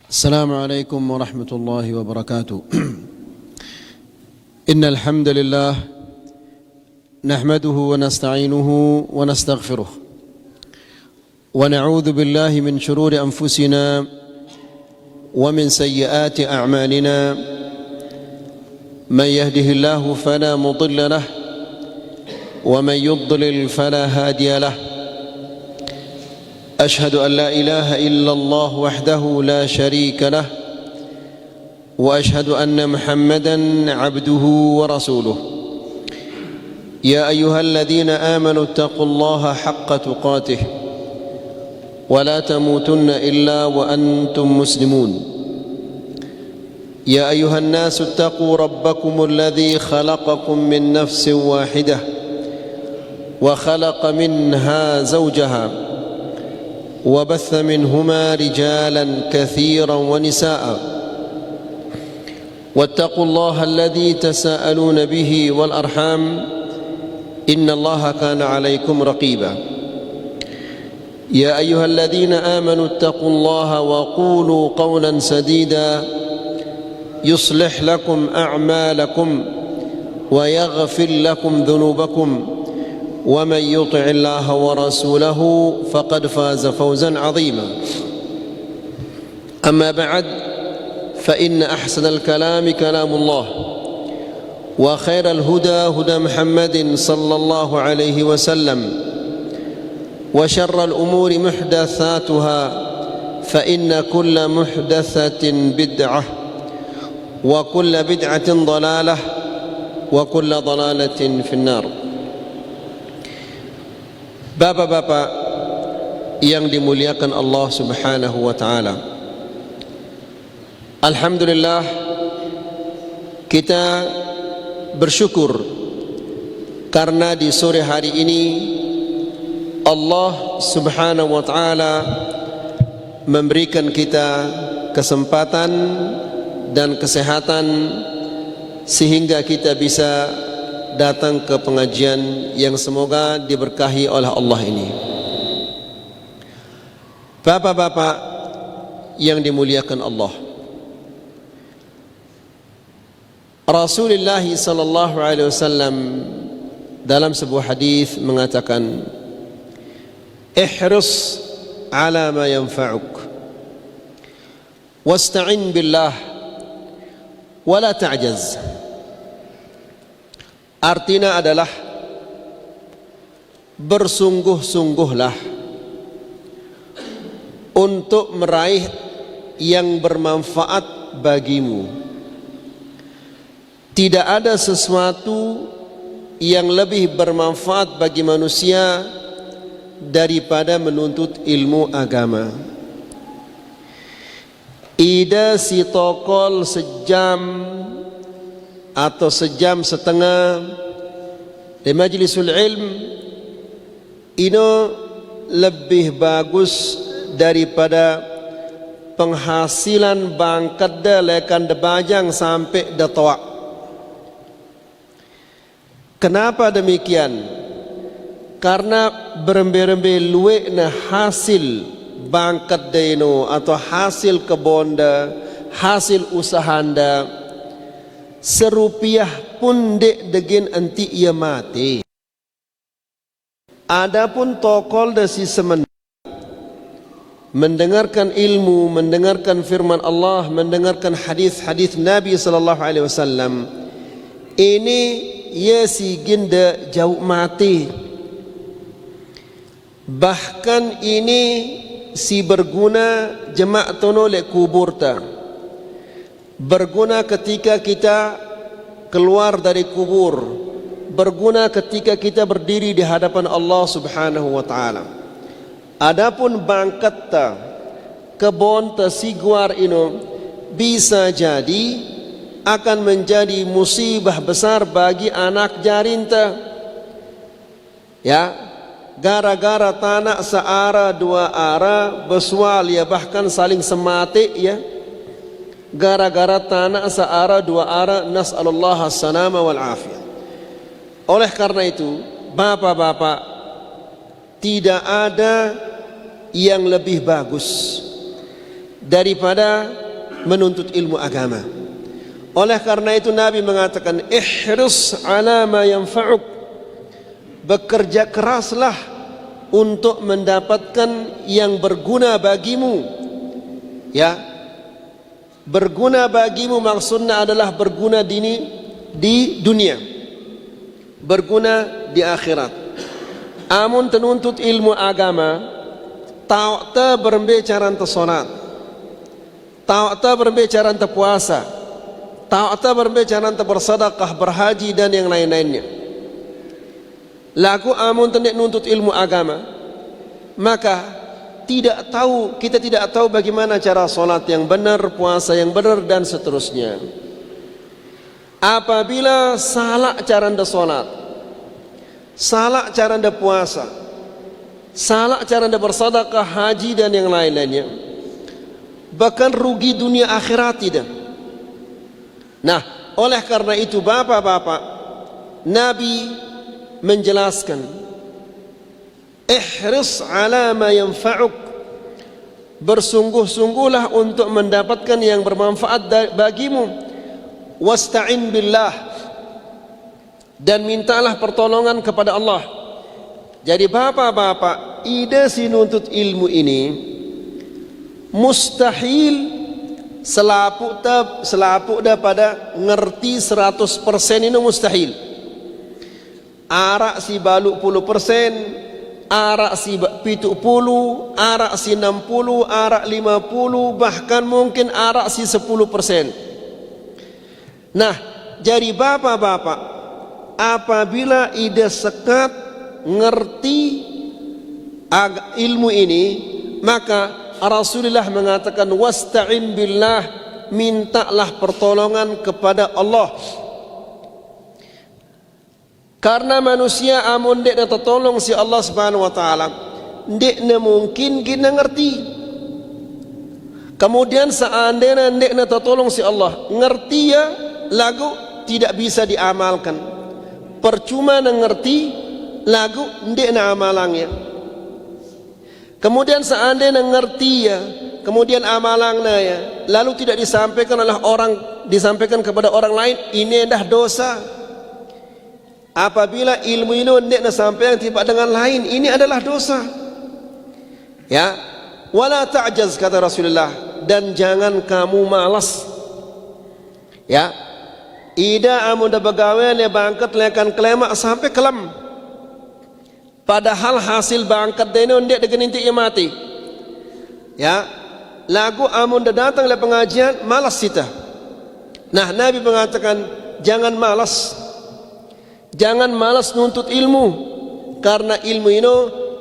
السلام عليكم ورحمة الله وبركاته. إن الحمد لله نحمده ونستعينه ونستغفره ونعوذ بالله من شرور أنفسنا ومن سيئات أعمالنا. من يهده الله فلا مضل له ومن يضلل فلا هادي له. أشهد أن لا إله إلا الله وحده لا شريك له وأشهد أن محمدًا عبده ورسوله. يا أيها الذين آمنوا اتقوا الله حق تقاته ولا تموتن إلا وأنتم مسلمون. يا أيها الناس اتقوا ربكم الذي خلقكم من نفس واحدة وخلق منها زوجها وبث منهما رجالا كثيرا ونساء. واتقوا الله الذي تساءلون به والأرحام إن الله كان عليكم رقيبا. يا أيها الذين آمنوا اتقوا الله وقولوا قولا سديدا يصلح لكم أعمالكم ويغفر لكم ذنوبكم ومن يطع الله ورسوله فقد فاز فوزا عظيما. أما بعد فإن أحسن الكلام كلام الله وخير الهدى هدى محمد صلى الله عليه وسلم وشر الأمور محدثاتها فإن كل محدثة بدعة وكل بدعة ضلالة وكل ضلالة في النار. Bapak-bapak yang dimuliakan Allah Subhanahu wa taala, alhamdulillah kita bersyukur karena di sore hari ini Allah Subhanahu wa taala memberikan kita kesempatan dan kesehatan sehingga kita bisa datang ke pengajian yang semoga diberkahi oleh Allah ini. Bapak-bapak yang dimuliakan Allah, Rasulullah sallallahu alaihi wasallam dalam sebuah hadis mengatakan, ihris ala ma yanfa'uk wasta'in billah wa la ta'jaz. Artinya adalah bersungguh-sungguhlah untuk meraih yang bermanfaat bagimu. Tidak ada sesuatu yang lebih bermanfaat bagi manusia daripada menuntut ilmu agama. Ida si tokol sejam atau sejam setengah di majlisul ilm ini lebih bagus daripada penghasilan bangkat lekan debajang sampai datoa. Kenapa demikian? Karena berembe-rembe luwe na hasil bangkat deno atau hasil kebonda, hasil usahanda serupiah pun dek degin anti ia mati. Adapun tokol dasi semen mendengarkan ilmu, mendengarkan firman Allah, mendengarkan hadis-hadis Nabi sallallahu alaihi wasallam, ini ia si ginda jauh mati. Bahkan ini si berguna jemaah tono le kubur ta. Berguna ketika kita keluar dari kubur, berguna ketika kita berdiri di hadapan Allah Subhanahu wa taala. Adapun bangkat ta kebon ta siguar ino bisa jadi akan menjadi musibah besar bagi anak jarinta. Ya, gara-gara tanah searah dua arah bersual ya, bahkan saling semati ya. Gara-gara tanah searah dua arah, nas'alullah as-salama wal afiyah. Oleh karena itu, bapak-bapak, tidak ada yang lebih bagus daripada menuntut ilmu agama. Oleh karena itu Nabi mengatakan, ihris ala ma yanfa'uk, bekerja keraslah untuk mendapatkan yang berguna bagimu. Ya, berguna bagimu maksudnya adalah berguna di dunia, berguna di akhirat. Amun tenuntut ilmu agama, ta'ta berbicara tentang salat, ta'ta berbicara tentang puasa, ta'ta berbicara tentang bersedekah, berhaji dan yang lain-lainnya. Lagu amun tendik nuntut ilmu agama, maka kita tidak tahu bagaimana cara salat yang benar, puasa yang benar dan seterusnya. Apabila salah cara anda salat, salah cara anda puasa, salah cara anda bersedekah, haji dan yang lain-lainnya, bahkan rugi dunia akhirat tidak. Nah, oleh karena itu bapak-bapak, Nabi menjelaskan, ihris ala ma yanfa'uk, bersungguh-sungguhlah untuk mendapatkan yang bermanfaat bagimu, wasta'in billah, dan mintalah pertolongan kepada Allah. Jadi bapak-bapak, ide si nuntut ilmu ini mustahil selapuk dah pada ngerti 100% ini mustahil. Arak si baluk 10%, arak si 70%, arak si 60%, arak 50%, bahkan mungkin arak si 10%. Nah, jadi bapak-bapak, apabila ida sekat ngerti ilmu ini, maka Rasulullah mengatakan, wasta'in billah, mintalah pertolongan kepada Allah. Karena manusia amun dek nak tertolong si Allah Subhanahu wa taala, dek na mungkin kita ngerti. Kemudian seandainya dek nak tertolong si Allah, ngerti ya lagu tidak bisa diamalkan. Percuma na ngerti lagu dek na amalangnya. Kemudian seandainya ngerti ya, kemudian amalangnya ya, lalu tidak disampaikan oleh orang, disampaikan kepada orang lain, ini dah dosa. Apabila ilmu ini hendak disampaikan tidak dengan lain, ini adalah dosa. Ya, wala ta'jaz kata Rasulullah, dan jangan kamu malas. Ya, ida amun da begawe le bangkat lekan kelemak sampai kelam. Padahal hasil bangkat dene hendak degeninti mati. Ya, lagu amun da datang le pengajian malas kita. Nah, Nabi mengatakan jangan malas. Jangan malas nuntut ilmu, karena ilmu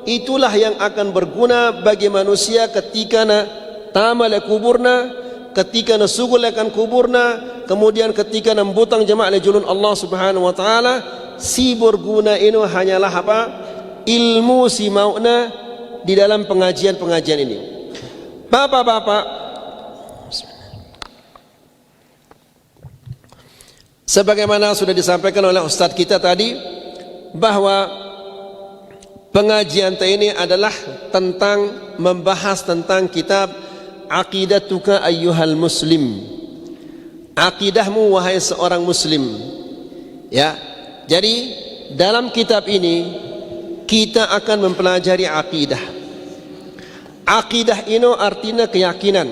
itulah yang akan berguna bagi manusia ketika na tamal kuburna, ketika na sugul akan kuburna, kemudian ketika na butang jemaah le julun Allah Subhanahu wa taala. Si berguna ini hanyalah apa? Ilmu si mauna di dalam pengajian-pengajian ini. Bapak-bapak, sebagaimana sudah disampaikan oleh Ustadz kita tadi, bahwa pengajian ini adalah tentang membahas tentang kitab Aqidatuka ayyuhal muslim, akidahmu wahai seorang muslim. Ya, jadi dalam kitab ini kita akan mempelajari akidah. Akidah ini artinya keyakinan.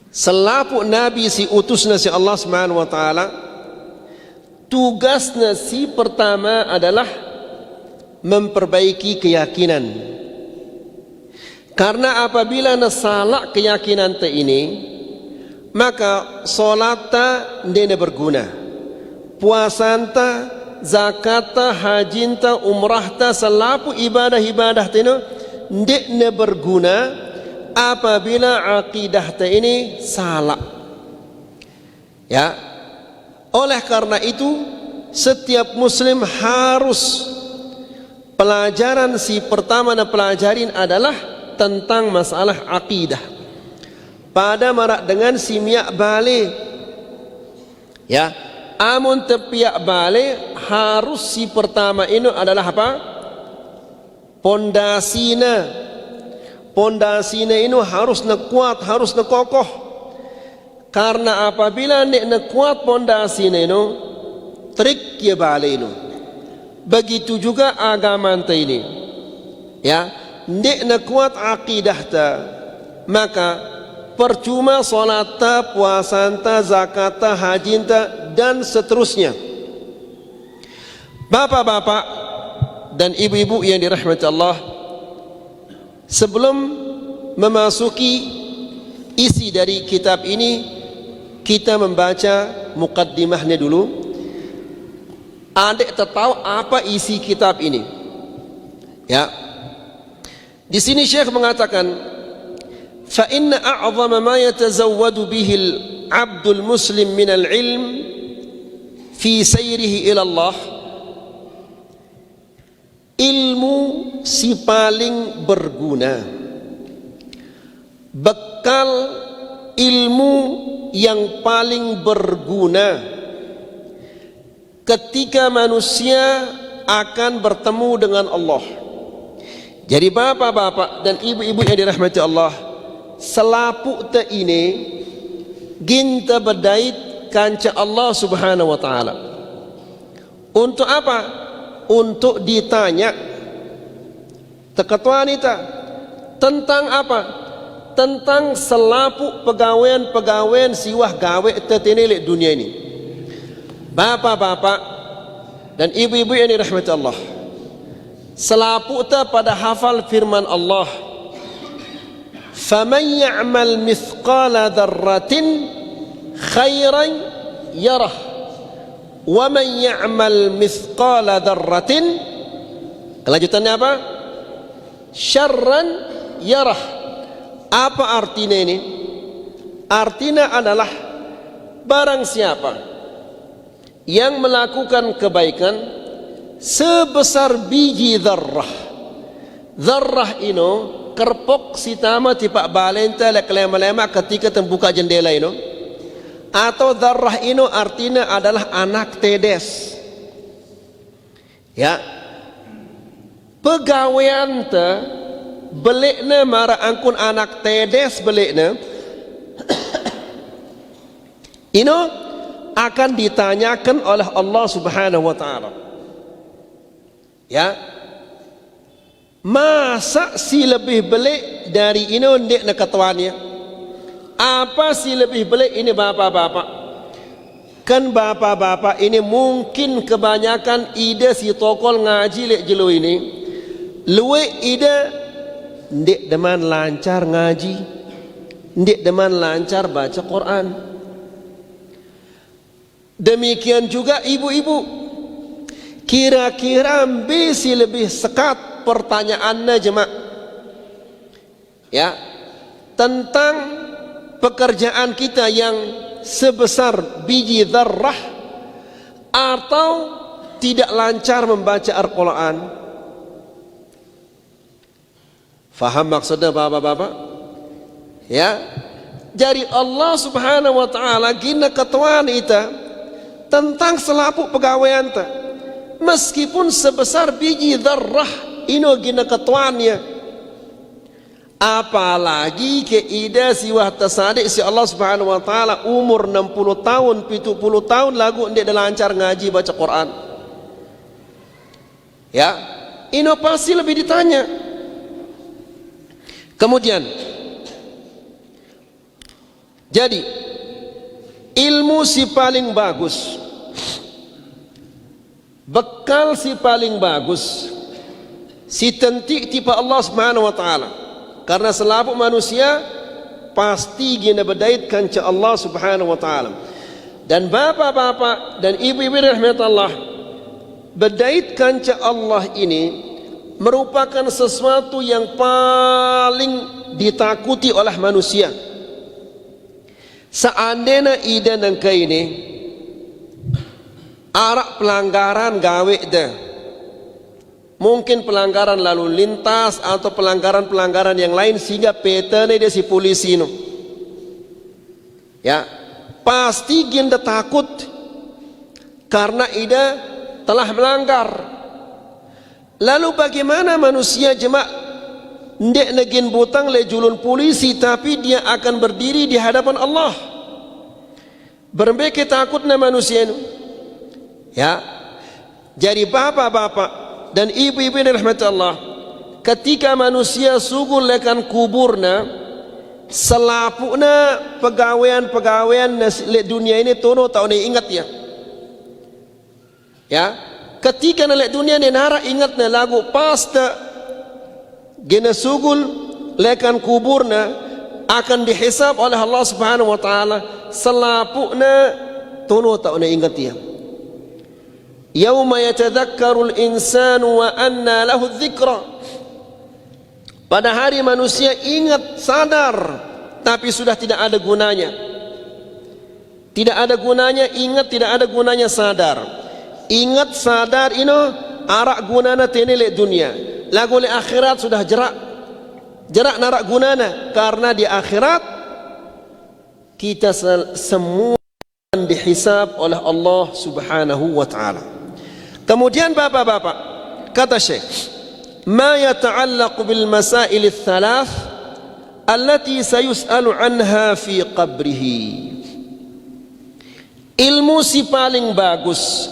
Selaku Nabi si utusna si Allah Subhanahu wa taala, tugasnya si pertama adalah memperbaiki keyakinan. Karena apabila salah keyakinan ini, maka salata ndene berguna, puasanta, zakata, hajinta, umrahta, selaku ibadah-ibadah ini ndene berguna apabila akidah ini salah. Ya, oleh karena itu setiap muslim harus pelajaran si pertama na pelajarin adalah tentang masalah akidah. Pada marak dengan si miak balik, ya, amun terpiak balik harus si pertama ini adalah apa? Pondasina. pondasinya ini harus nak kuat, harus nak kokoh. Karena apabila nak kuat pondasinya ini, trik ya balik ini. Begitu juga agama ini. Ya, nak kuat akidah ta, maka percuma solat ta, puasa ta, zakat ta, haji ta, dan seterusnya. Bapak-bapak dan ibu-ibu yang dirahmati Allah, sebelum memasuki isi dari kitab ini, kita membaca mukaddimahnya dulu. Adik tahu apa isi kitab ini? Ya. Di sini Syekh mengatakan, fa inna a'zama ma yatazawwadu bihi al-'abdul muslim min al-'ilm fi sayrihi ila Allah, ilmu si paling berguna, bekal ilmu yang paling berguna ketika manusia akan bertemu dengan Allah. Jadi bapak-bapak dan ibu-ibu yang dirahmati Allah, selapuk ta ini ginta berdait kanca Allah Subhanahu wa taala. Untuk apa? Untuk ditanya teka wanita tentang apa? Tentang selapuk pegawaian siwah gawe tetinilek dunia ini. Bapak-bapak dan ibu-ibu yang dirahmati Allah, selapuk ta pada hafal firman Allah, faman ya'mal mithqala dzarratin khairan yarah wa man ya'mal mithqala dzarratin, kelanjutannya apa? Syarran yarah. Apa artinya ini? Artinya adalah barang siapa yang melakukan kebaikan sebesar biji dzarrah. Dzarrah ini kerpok sitama tipak balenta lek lema-lema ketika tembuka jendela ini. Atau dzarrah ini artinya adalah anak tedes. Ya. Pegawaian te belikna mara angkun anak tedes belikna ini akan ditanyakan oleh Allah Subhanahu wa taala. Ya. Masa si lebih belik dari ini ndek nak ketuanya? Apa si lebih belik ini bapak-bapak? Kan bapak-bapak ini mungkin kebanyakan ide si tokol ngaji lek jelo ini. Luwe ide ndek deman lancar ngaji, ndek deman lancar baca Quran. Demikian juga ibu-ibu, kira-kira bisi lebih sekat pertanyaannya jemaah, ya, tentang pekerjaan kita yang sebesar biji dzarrah atau tidak lancar membaca Al-Quran. Faham maksudnya bapak-bapak? Ya. Jadi Allah Subhanahu wa taala gina ketuaan ita tentang selapuk pegawaian ta. Meskipun sebesar biji dzarrah ino gina ketuannya. Apalagi ke ida siwah tasadik si Allah Subhanahu wa taala umur 60 tahun, 70 tahun lagu ndek dah lancar ngaji baca Quran. Ya, ino pasti lebih ditanya. Kemudian jadi ilmu si paling bagus, bekal si paling bagus, si tentik tipe Allah Subhanahu wa taala. Karena selapuk manusia pasti gina berdait kanca Allah Subhanahu wa taala. Dan bapak-bapak dan ibu-ibu rahmatullah, berdait kanca Allah ini merupakan sesuatu yang paling ditakuti oleh manusia. Seandainya ida nangka ini arak pelanggaran gawe dah, mungkin pelanggaran lalu lintas atau pelanggaran-pelanggaran yang lain sehingga petane dia si polisi no. Ya, pasti ginda takut karena ida telah melanggar. Lalu bagaimana manusia jemaah ndek negin butang le julun polisi, tapi dia akan berdiri di hadapan Allah. Bermbeke takutnya manusia ini. Ya. Jadi bapak-bapak dan ibu-ibu yang dirahmati Allah, ketika manusia sugul lekan kuburna, selapukna pegawaian-pegawaian dunia ini tono tak ni ingat ya. Ya, ketika nalek dunia ni nara ingat na lagu pasta gena sugul lekan kuburna akan dihisab oleh Allah Subhanahu wa taala, selapukna tono tak ni ingat ya. Yauma yatadhakkarul insanu wa anna lahu dzikra. Pada hari manusia ingat, sadar, tapi sudah tidak ada gunanya. Tidak ada gunanya ingat, tidak ada gunanya sadar. Ingat sadar ino arak gunana tenele dunia. Lagu le akhirat sudah jerak. Jerak narak gunana, karena di akhirat kita semua akan dihisab oleh Allah Subhanahu wa taala. Kemudian bapak-bapak, kata Syekh, ma yata'allaq bil masail ats-tsalath allati sayus'alu anha fi qabrihi. Ilmu si paling bagus,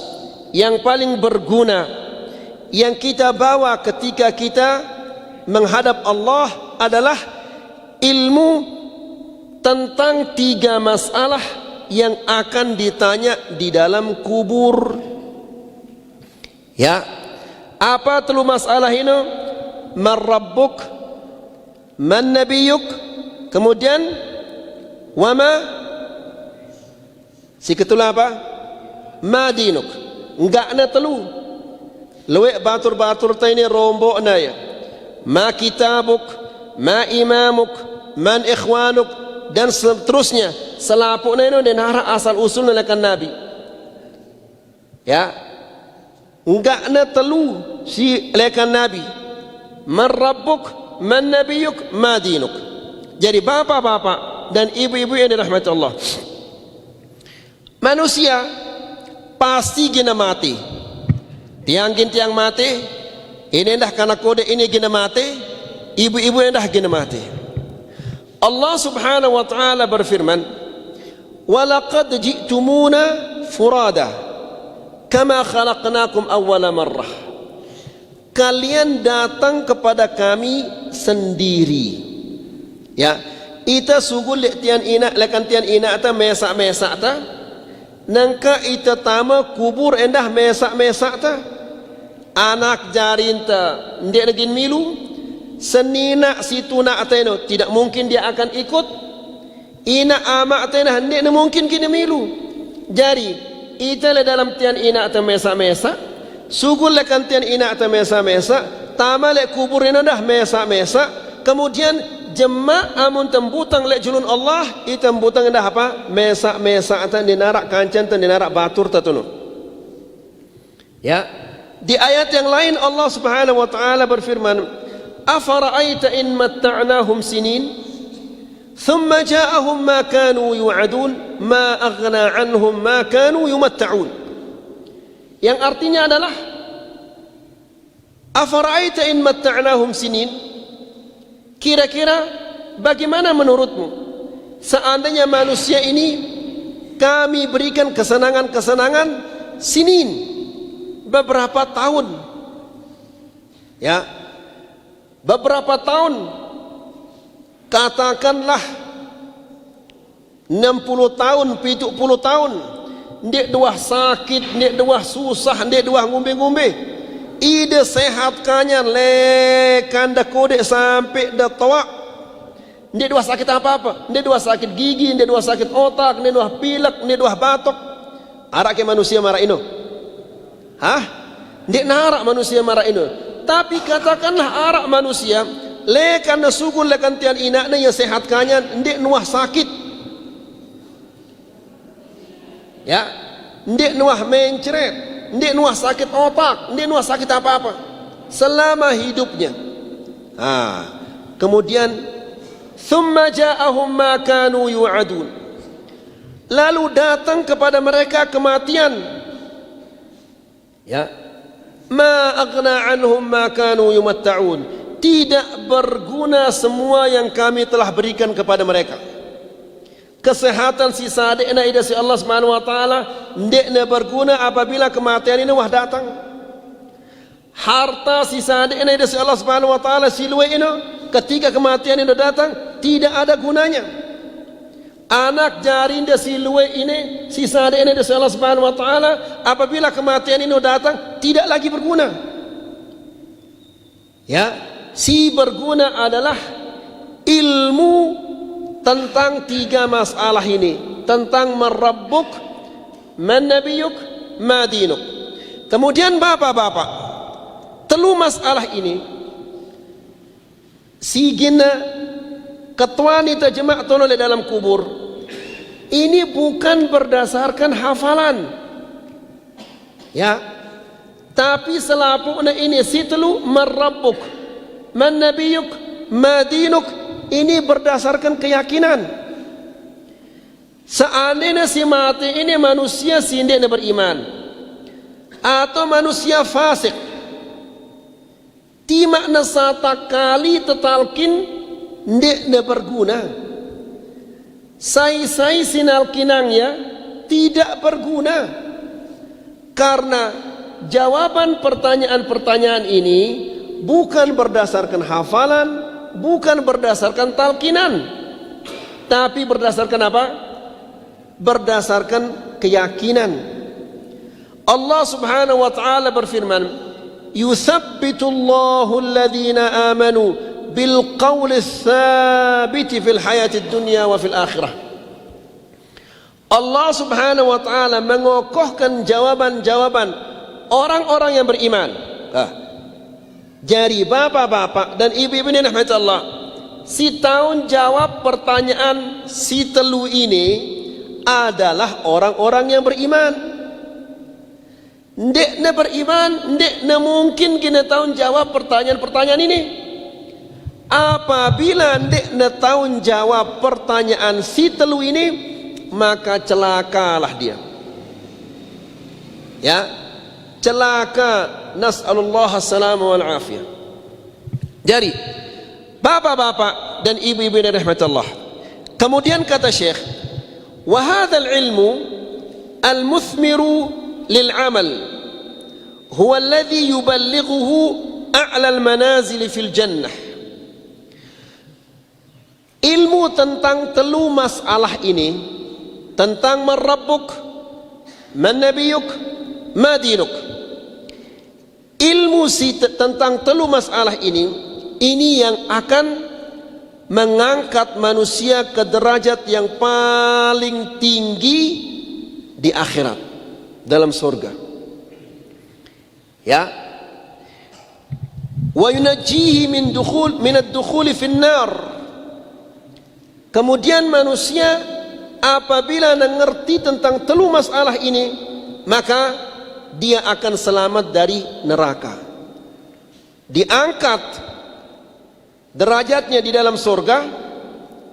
yang paling berguna, yang kita bawa ketika kita menghadap Allah adalah ilmu tentang 3 masalah yang akan ditanya di dalam kubur. Ya, apa telu masalah ini? Man rabbuk, man nabiyuk, kemudian wama si ketula apa? Ma dinuk. Enggak na telu. Luwek batur-batur ta ini rombok na ya. Ma kitabuk, ma imamuk, man ikhwanuk, dan seterusnya. Selapuk na ini dan asal usul nalakan Nabi. Ya, enggak na telu si lekan Nabi. Man rabbuk, man nabiyuk, ma dinuk. Jadi bapak-bapak dan ibu-ibu yang dirahmati Allah, manusia pasti gina mati. Tiang mati. Ini dah karena kode ini gina mati. Ibu-ibu yang dah gina mati. Allah Subhanahu wa taala berfirman, "Walaqad ji'tumuna furada kama khalaqnakum awwala marrah." Kalian datang kepada kami sendiri. Ya, ita sugul tian ina lekan tian ina ta mesak-mesak ta. Nangka ita tama kubur endah mesak-mesak ta. Anak jarinta ndek negin milu, senina situna ateno tidak mungkin dia akan ikut. Ina ama atena ndek mungkin kini milu. Jadi ita le dalam tian ina atau mesak-mesak, sugul lekan tian ina atau mesak-mesak, tama le kubur ina dah mesak-mesak, kemudian jema amun tembutang le julun Allah, ita tembutang dah apa? Mesak-mesak atau dinarak kancan atau dinarak batur tatunu. Ya, di ayat yang lain Allah Subhanahu wa taala berfirman, "Afara'aita in matta'nahum sinin, thumma ja'ahum ma kanu yu'adun, ma aghna 'anhum ma kanu yumatta'un." Yang artinya adalah, "Afara'aita in matta'nahum sinin?" Kira-kira bagaimana menurutmu seandainya manusia ini kami berikan kesenangan-kesenangan sinin, beberapa tahun, ya, beberapa tahun, katakanlah 60 tahun, 70 tahun, ndek dua sakit, ndek dua susah, ndek dua ngumbe-ngumbe, ide sehat kanyan lekan dah kodek sampai dah tawak, ndek dua sakit apa-apa, ndek dua sakit gigi, ndek dua sakit otak, ndek dua pilek, ndek dua batok. Arak ke manusia marah ino? Hah? Ndek narak manusia marah ino. Tapi katakanlah arak manusia lekan sugul lekan tian inakna yang sehat kanyan, ndek nuah sakit. Ya, ndek nuah mencret, ndek nuah sakit otak, ndek nuah sakit apa-apa selama hidupnya. Kemudian thumma ja'ahum ma kanu yu'adun, lalu datang kepada mereka kematian. Ya, ma aghna anhum ma kanu yumatta'un, tidak berguna semua yang kami telah berikan kepada mereka. Kesehatan si sadekna ida si Allah Subhanahu wa taala ndekna berguna apabila kematian ini wah datang. Harta si sadekna ida si Allah Subhanahu wa taala si luwe ini ketika kematian ini datang tidak ada gunanya. Anak jarinda si luwe ini si sadekna ida si Allah Subhanahu wa taala apabila kematian ini datang tidak lagi berguna. Ya, si berguna adalah ilmu tentang tiga masalah ini, tentang man rabbuk, man nabiyuk, ma dinuk. Kemudian bapak-bapak, telu masalah ini si gina ketuani tajma'tun oleh dalam kubur ini bukan berdasarkan hafalan, ya, tapi selapukna ini si telu man rabbuk, man nabiyuk, ma dinuk, ini berdasarkan keyakinan. Seandainya si mati ini manusia si ndekna beriman atau manusia fasik, ti makna sata kali tetalkin ndekna berguna. Sai sinalkinangnya tidak berguna, karena jawaban pertanyaan-pertanyaan ini bukan berdasarkan hafalan, bukan berdasarkan talqinan, tapi berdasarkan apa? Berdasarkan keyakinan. Allah Subhanahu wa taala berfirman, "Yuthabbitullahu alladhina amanu bil qawli tsabiti fil hayatid dunya wa fil akhirah." Allah Subhanahu wa taala mengokohkan jawaban-jawaban orang-orang yang beriman. Jadi bapak-bapak dan ibu-ibu ini rahmat Allah, si tahun jawab pertanyaan si telu ini adalah orang-orang yang beriman. Ndekna beriman, ndekna mungkin kena tahun jawab pertanyaan-pertanyaan ini. Apabila ndekna tahun jawab pertanyaan si telu ini, maka celakalah dia. Ya, celaka, nas'alullah as-salamu wal afiyah. Jadi bapak-bapak dan ibu-ibu yang rahmatullah, kemudian kata Syekh, wa hadzal ilmu al-muthmiru lil amal huwa alladhi yuballighuhu a'la al-manazil fil jannah. Ilmu tentang telu masalah ini, tentang man rabbuk, man nabiyuk, ma dinuk. Ilmu tentang telu masalah ini yang akan mengangkat manusia ke derajat yang paling tinggi di akhirat, dalam surga. Ya. Wa yunajjihi min ad-dukhul fi an-nar. Kemudian manusia apabila mengerti tentang telu masalah ini, maka dia akan selamat dari neraka, diangkat derajatnya di dalam surga,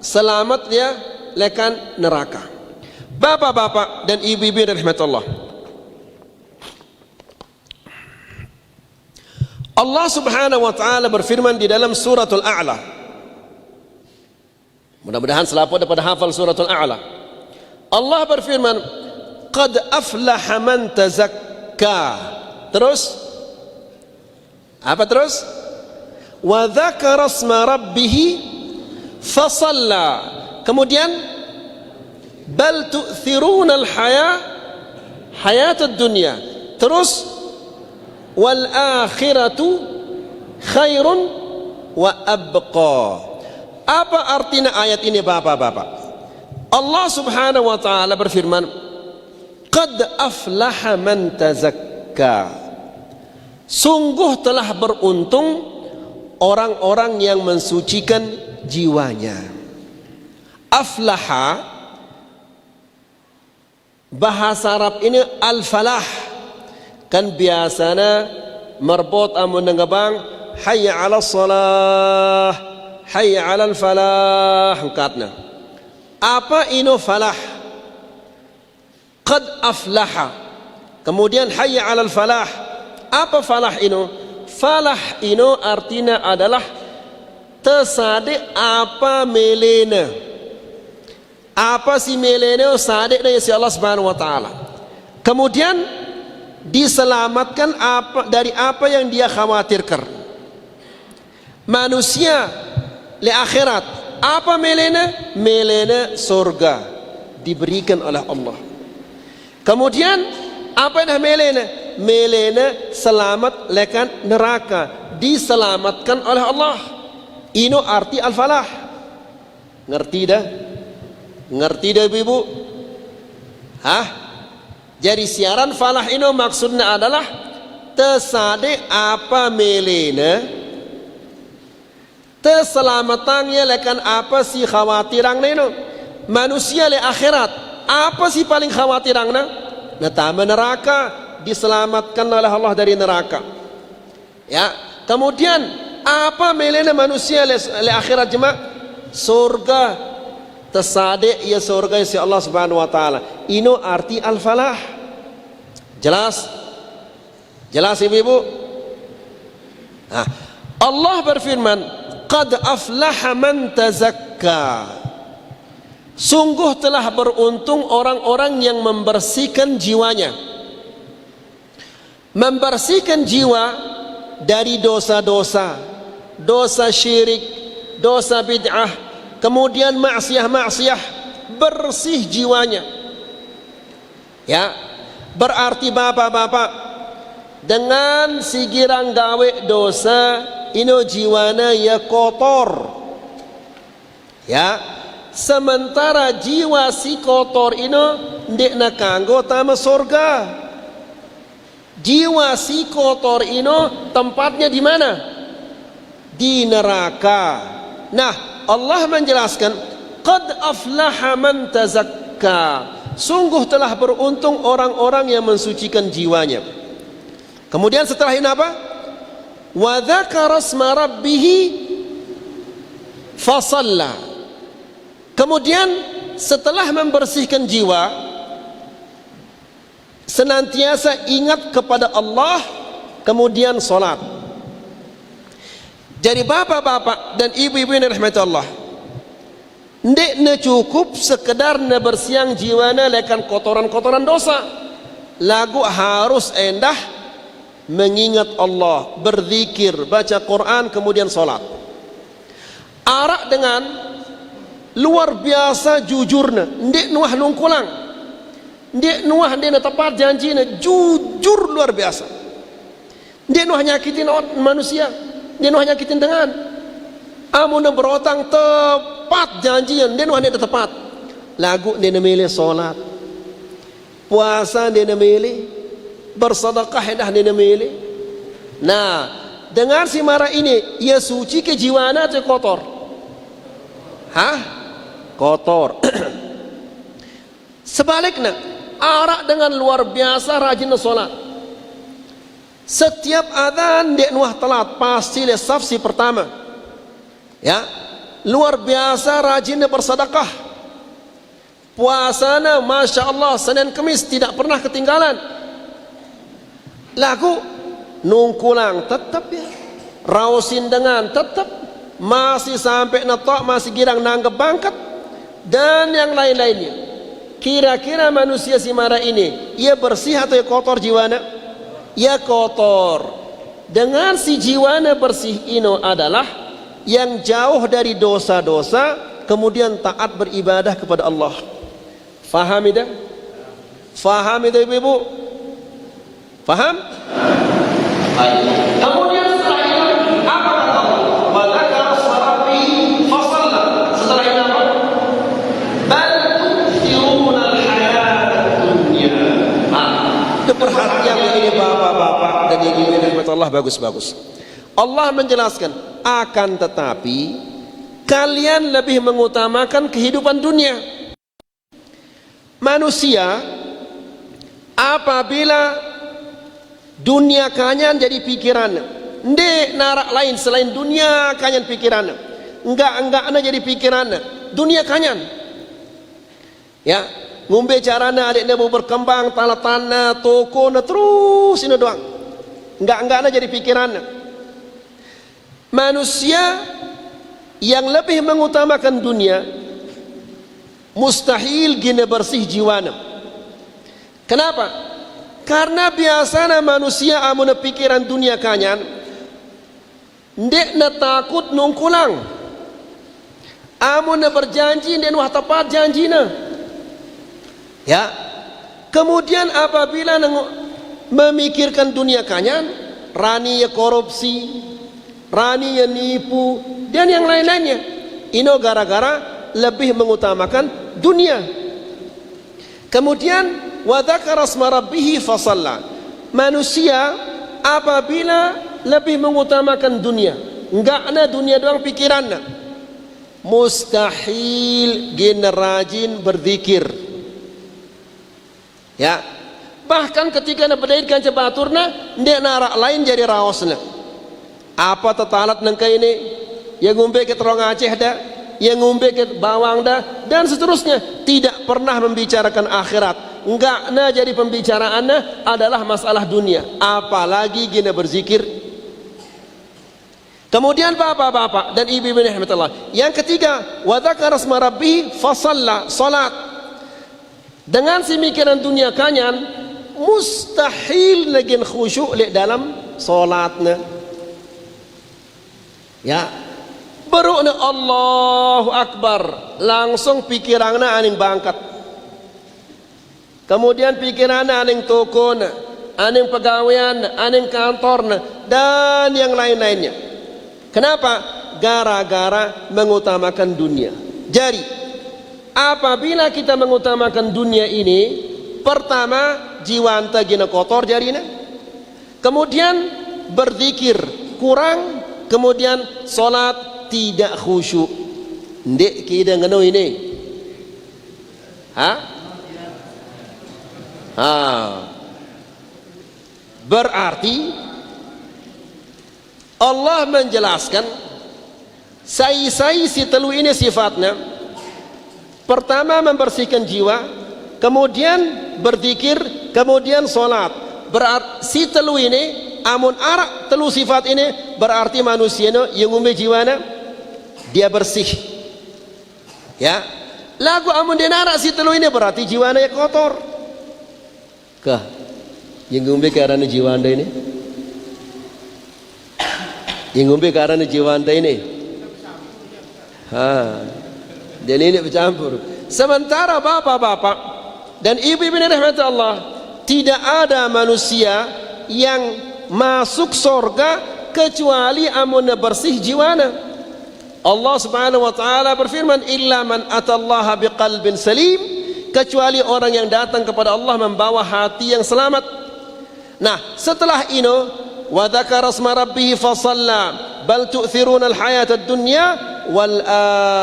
selamat dia lekan neraka. Bapak-bapak dan ibu-ibu yang rahmatullah, Allah Subhanahu wa taala berfirman di dalam suratul A'la. Mudah-mudahan selaput daripada hafal suratul A'la. Allah berfirman, qad aflaha man tazakka. Terus apa terus? Wa dzakara asma rabbih fasalla. Kemudian bal tu'thiruna hayatud dunya. Terus wal akhiratu khairun wa abqa. Apa artinya ayat ini bapak-bapak? Allah Subhanahu wa taala berfirman, qad aflaha man tazakka. Sungguh telah beruntung orang-orang yang mensucikan jiwanya. Aflaha, bahasa Arab ini al-falah. Kan biasanya merbot amun nangabang hayya 'ala shalah, hayya 'alal falah, angkatna. Apa ino falah? Qad aflaha. Kemudian hayya 'alal falah. Apa falah ino? Falah ino artinya adalah Tersade apa melena. Apa si melena sade dari si Allah Subhanahu wa taala. Kemudian diselamatkan dari apa yang dia khawatirkan. Manusia le akhirat apa melena? Melena surga diberikan oleh Allah. Kemudian apa yang melena? Melena selamat lekan neraka diselamatkan oleh Allah. Ino arti al-falah. Ngerti dah? Ngerti dah ibu-ibu? Hah? Jadi siaran falah ino maksudnya adalah tersade apa melena, terselamatannya lekan apa si khawatirang neno. Manusia le akhirat apa sih paling khawatirang na? Natama neraka diselamatkan oleh Allah dari neraka. Ya, kemudian apa melena manusia le akhirat jemaah? Surga. Tersade ia surga si Allah Subhanahu wa taala. Ino arti al-falah. Jelas? Jelas ibu-ibu? Nah, Allah berfirman, "Qad aflaha man tazakka." Sungguh telah beruntung orang-orang yang membersihkan jiwanya. Membersihkan jiwa dari dosa-dosa, dosa syirik, dosa bid'ah, kemudian maksiat-maksiat, bersih jiwanya. Ya, berarti bapak-bapak dengan sigirang gawe dosa ino jiwana ya kotor. Ya, sementara jiwa si kotor ino ndek na kanggo tama surga. Jiwa si kotor ino tempatnya di mana? Di neraka. Nah, Allah menjelaskan, qad aflaha man tazakka. Sungguh telah beruntung orang-orang yang mensucikan jiwanya. Kemudian setelah ini apa? Wa dzakara asma rabbih fasalla. Kemudian setelah membersihkan jiwa, senantiasa ingat kepada Allah, kemudian salat. Jadi bapak-bapak dan ibu-ibu yang dirahmati Allah, ndek ne cukup sekedar ne bersiang jiwana lekan kotoran-kotoran dosa. Lagu harus endah mengingat Allah, berzikir, baca Quran, kemudian salat. Arak dengan luar biasa jujurna, ndek nuah nungkulang, ndek nuah ndek tepat janjina, jujur luar biasa. Ndek nuah nyakitin manusia, ndek nuah nyakitin dengan. Amun berotang tepat janjian, ndek nuah ndek tepat. Lagu ndek milih salat, puasa ndek milih, bersedekah hendak ndek milih. Nah, dengan si marah ini, ia suci kejiwaannya atau kotor? Hah? Kotor. Sebaliknya, arak dengan luar biasa rajin sholat. Setiap adzan dia nuah telat, pasti le saf si pertama. Ya, luar biasa rajin bersedekah. Puasana, masya Allah, Senin Kemis tidak pernah ketinggalan. Lagu nungkulang tetap ya, rausin dengan tetap, masih sampai netok, masih girang nanggep bangkat, dan yang lain-lainnya. Kira-kira manusia si marah ini, ia bersih atau kotor jiwana? Ia kotor. Dengan si jiwana bersih ino adalah yang jauh dari dosa-dosa, kemudian taat beribadah kepada Allah. Faham itu? Faham itu ibu-ibu? Faham? Kemudian setelah itu apa kata Allah? Wa dzakara asma rabbih fasalla. Setelah itu apa? Bal tu'thiruna al-hayata dunya. Itu perhatian ini bapak-bapak dan ibu-ibu yang dirahmati Allah, bagus-bagus. Allah menjelaskan, akan tetapi kalian lebih mengutamakan kehidupan dunia. Manusia apabila dunia kanyan jadi pikiran, ndek narak lain selain dunia kanyan pikiran, enggak jadi pikiran dunia kanyan. Ya, ngombe carana adiknya mau berkembang, tanah toko na terus ini doang, enggak jadi pikiran. Manusia yang lebih mengutamakan dunia, mustahil gina bersih jiwana. Kenapa? Karena biasanya manusia amun pikiran dunia kanyan, ndek na takut nungkulang, amun na berjanji ndek wah tepat janjina. Ya, kemudian apabila memikirkan dunia kanyan, rani ya korupsi, rani ya nipu, dan yang lain-lainnya. Ino gara-gara lebih mengutamakan dunia. Kemudian wa dzakara asma rabbih fasalla. Manusia apabila lebih mengutamakan dunia, enggak na dunia doang pikirannya, mustahil gina rajin berzikir. Ya, bahkan ketika na berdaidkan cebaturna, ndek narak lain jadi raosna. Apa tetalat nengka ini, yang ngumbe ke terong Aceh dah, yang ngumbe ke bawang dah, dan seterusnya. Tidak pernah membicarakan akhirat. Enggak na jadi pembicaraannya adalah masalah dunia. Apalagi gina berzikir. Kemudian bapak-bapak dan ibu-ibu rahmatullah. Yang ketiga, wa dzakara asma rabbih fasalla, salat. Dengan semikiran dunia kanyan, mustahil lagi khusyuk di dalam salatnya. Ya, berukna Allahu Akbar, langsung pikirannya aning bangkat. Kemudian pikirannya aning tokona, aning pegawaian, aning kantorna, dan yang lain-lainnya. Kenapa? Gara-gara mengutamakan dunia. Jadi, apabila kita mengutamakan dunia ini, pertama jiwanta gina kotor jarina, kemudian berzikir kurang, kemudian solat tidak khusyuk. Ndek kita ngeno ini. Berarti Allah menjelaskan sai-sai si telu ini sifatnya. Pertama membersihkan jiwa, kemudian berzikir, kemudian solat. Berarti si telu ini, amun arak telu sifat ini, berarti manusia yang umbe jiwana dia bersih. Ya, lagu amun dia narak si telu ini berarti jiwana yang kotor. Kah, yang umbe karena jiwa anda ini, yang umbe karena jiwa anda ini, dan ini bercampur. Sementara bapak-bapak dan ibu-ibu rahmat Allah, tidak ada manusia yang masuk surga kecuali amun bersih jiwana. Allah Subhanahu wa taala berfirman, illa man atallaha biqalbin salim, kecuali orang yang datang kepada Allah membawa hati yang selamat. Nah, setelah ini wa dzakara asma rabbih fasalla bal tu'thiruna al-hayata ad-dunya wal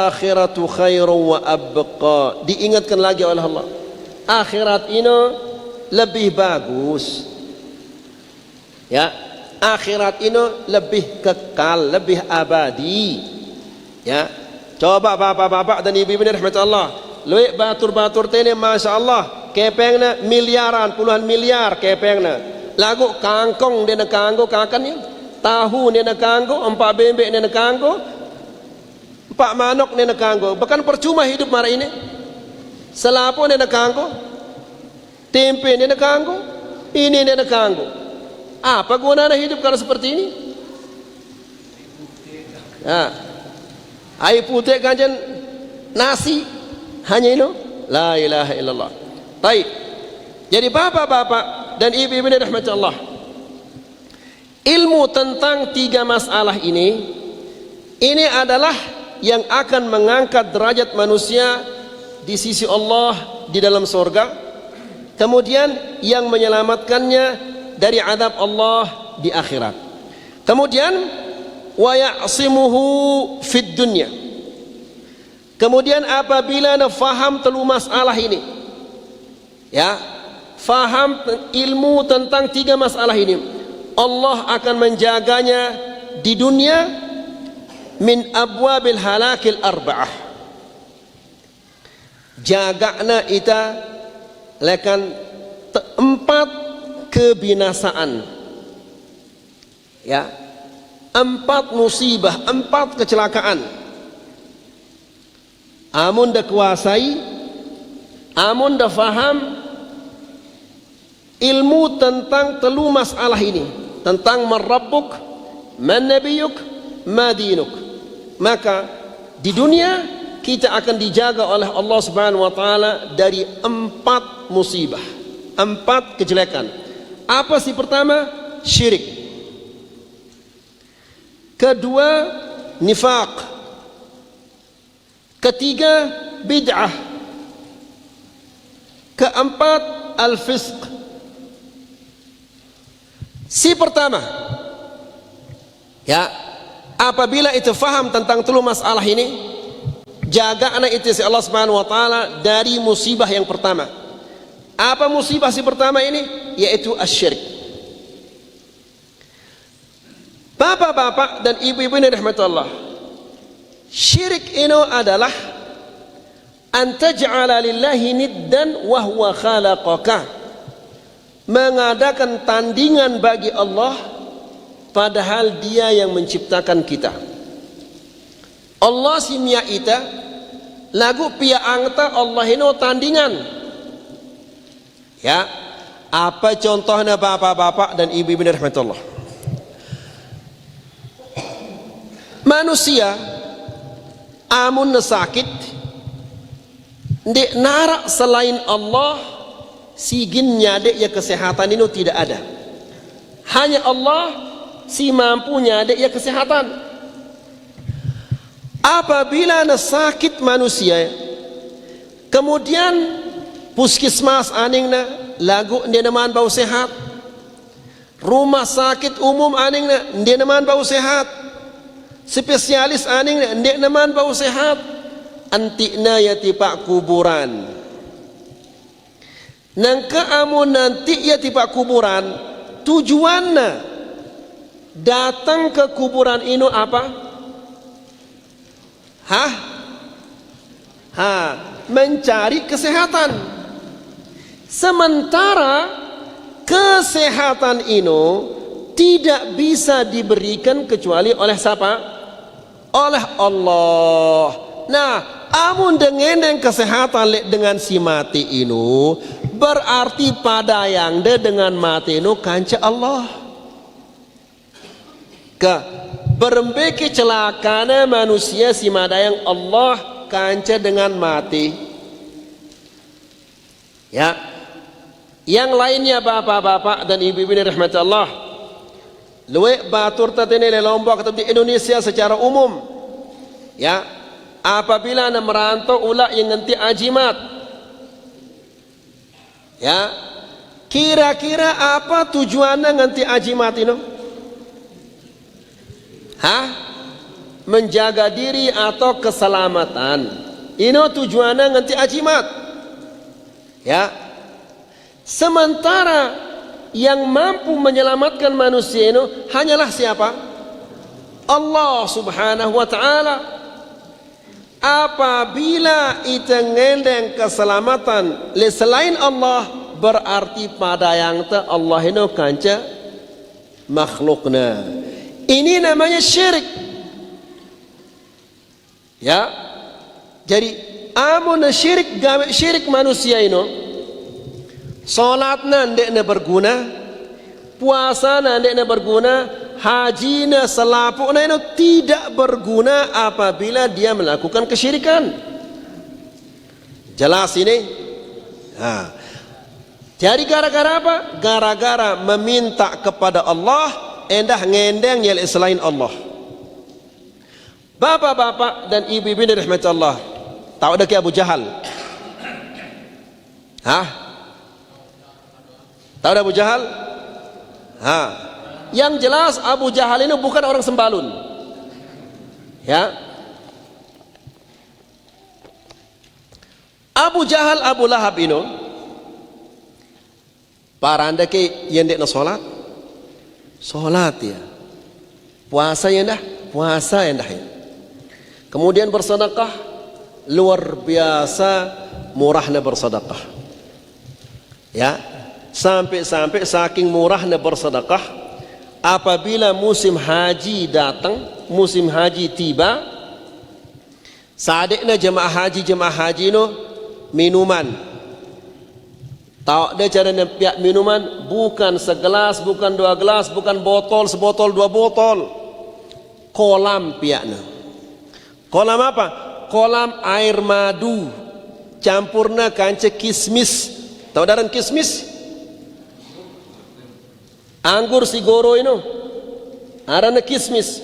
akhiratu khairun wa abqa. Diingatkan lagi oleh Allah, akhirat ini lebih bagus. Ya, akhirat ini lebih kekal, lebih abadi. Ya, coba bapak-bapak dan ibu-ibu rahmat Allah, luik batur-batur tene masya Allah, kepengna miliaran, puluhan miliar kepengna. Lagu kangkong dia nak kanggo kakannya, tahu dia nak kanggo, empat bembek dia nak kanggo, empat manok dia nak kanggo. Bahkan percuma hidup mara ini. Selapo dia nak kanggo, tempe dia nak kanggo, ini dia nak kanggo. Apa gunanya hidup kalau seperti ini? Air putih kanjen nasi hanya itu, la ilaha illallah. Baik. Jadi bapak-bapak dan ibu-ibu rahmat Allah, ilmu tentang tiga masalah ini adalah yang akan mengangkat derajat manusia di sisi Allah di dalam surga, kemudian yang menyelamatkannya dari azab Allah di akhirat. Kemudian wa ya'simuhu fid dunya. Kemudian apabila anda faham telu masalah ini, ya, faham ilmu tentang tiga masalah ini, Allah akan menjaganya di dunia min abwabil halakil arba'ah. Jagana ita lekan empat kebinasaan, ya, empat musibah, empat kecelakaan amun dah kuasai, amun dah faham ilmu tentang telu masalah ini, tentang man rabbuk, man nabiyuk, ma dinuk, maka di dunia kita akan dijaga oleh Allah Subhanahu wa taala dari 4 musibah, 4 kejelekan. Apa sih? Pertama, syirik. Kedua, nifaq. Ketiga, bid'ah. Keempat, al-fisq. Si pertama, ya, apabila itu faham tentang telu masalah ini, jaga anak itu si Allah Subhanahu wa taala dari musibah yang pertama. Apa musibah si pertama ini? Yaitu asyirik. Bapak-bapak dan ibu-ibu yang dirahmati Allah, syirik ini adalah an taj'ala lillahi niddan wa huwa khalaqaka, mengadakan tandingan bagi Allah padahal Dia yang menciptakan kita. Allah simya ita lagu pia angta Allah ini tandingan. Ya, apa contohnya bapak-bapak dan ibu-ibu rahmatullah? Manusia amun sakit ndek narak selain Allah, sigin nyadek ya kesehatan ini tidak ada. Hanya Allah si mampu nyadek ya kesehatan. Apabila sakit manusia, kemudian puskesmas aningna lagu dia naman bau sehat, rumah sakit umum aningna dia naman bau sehat, spesialis aningna dia naman bau sehat, antikna ya tipak kuburan. Nangka amun nanti ya tipak kuburan, tujuannya datang ke kuburan ini apa? Mencari kesehatan. Sementara kesehatan ini tidak bisa diberikan kecuali oleh siapa? Oleh Allah. Nah, amun dengan kesehatan dengan si mati ini, berarti pada yang de dengan mati ini kanca Allah. Berembe kecelakaan manusia si madayang Allah kanca dengan mati. Ya, yang lainnya bapak-bapak dan ibu-ibu rahmat Allah, luwe batur tatene le Lombok atau di Indonesia secara umum. Ya, apabila anda merantau ulah yang nanti ajimat, ya, kira-kira apa tujuannya nanti ajimat ini? Menjaga diri atau keselamatan. Ini tujuannya nanti ajimat. Ya. Sementara yang mampu menyelamatkan manusia ini hanyalah siapa? Allah Subhanahu wa taala. Apabila itu ngendeng keselamatan selain Allah, berarti pada yang Allah ini kanca makhluknya. Ini namanya syirik. Ya. Jadi amun syirik gawe syirik manusia ini, salatna ndekna berguna, puasana ndekna berguna, hajina selapukna ini tidak berguna apabila dia melakukan kesyirikan. Jelas ini? Jadi gara-gara apa? Gara-gara meminta kepada Allah endah ngendeng nyel selain Allah. Bapak-bapak dan ibu-ibu rahmat Allah, tahu dah ke Abu Jahal? Tahu dah Abu Jahal? Yang jelas Abu Jahal ini bukan orang sembalun. Ya. Abu Jahal, Abu Lahab ini paranda ke yang dek na solat ya, puasa ya dah, puasa ya dah ya. Kemudian bersedekah, luar biasa murahnya bersedekah. Ya, sampai saking murahnya bersedekah, apabila musim haji datang, musim haji tiba, Sadekna jemaah haji no minuman. Tahu dia cara piak minuman bukan segelas, bukan 2 gelas, bukan botol, sebotol 2 botol. Kolam piakna. Kolam apa? Kolam air madu campurna kanca kismis. Tahu daran kismis? Anggur sigoro ini arana kismis.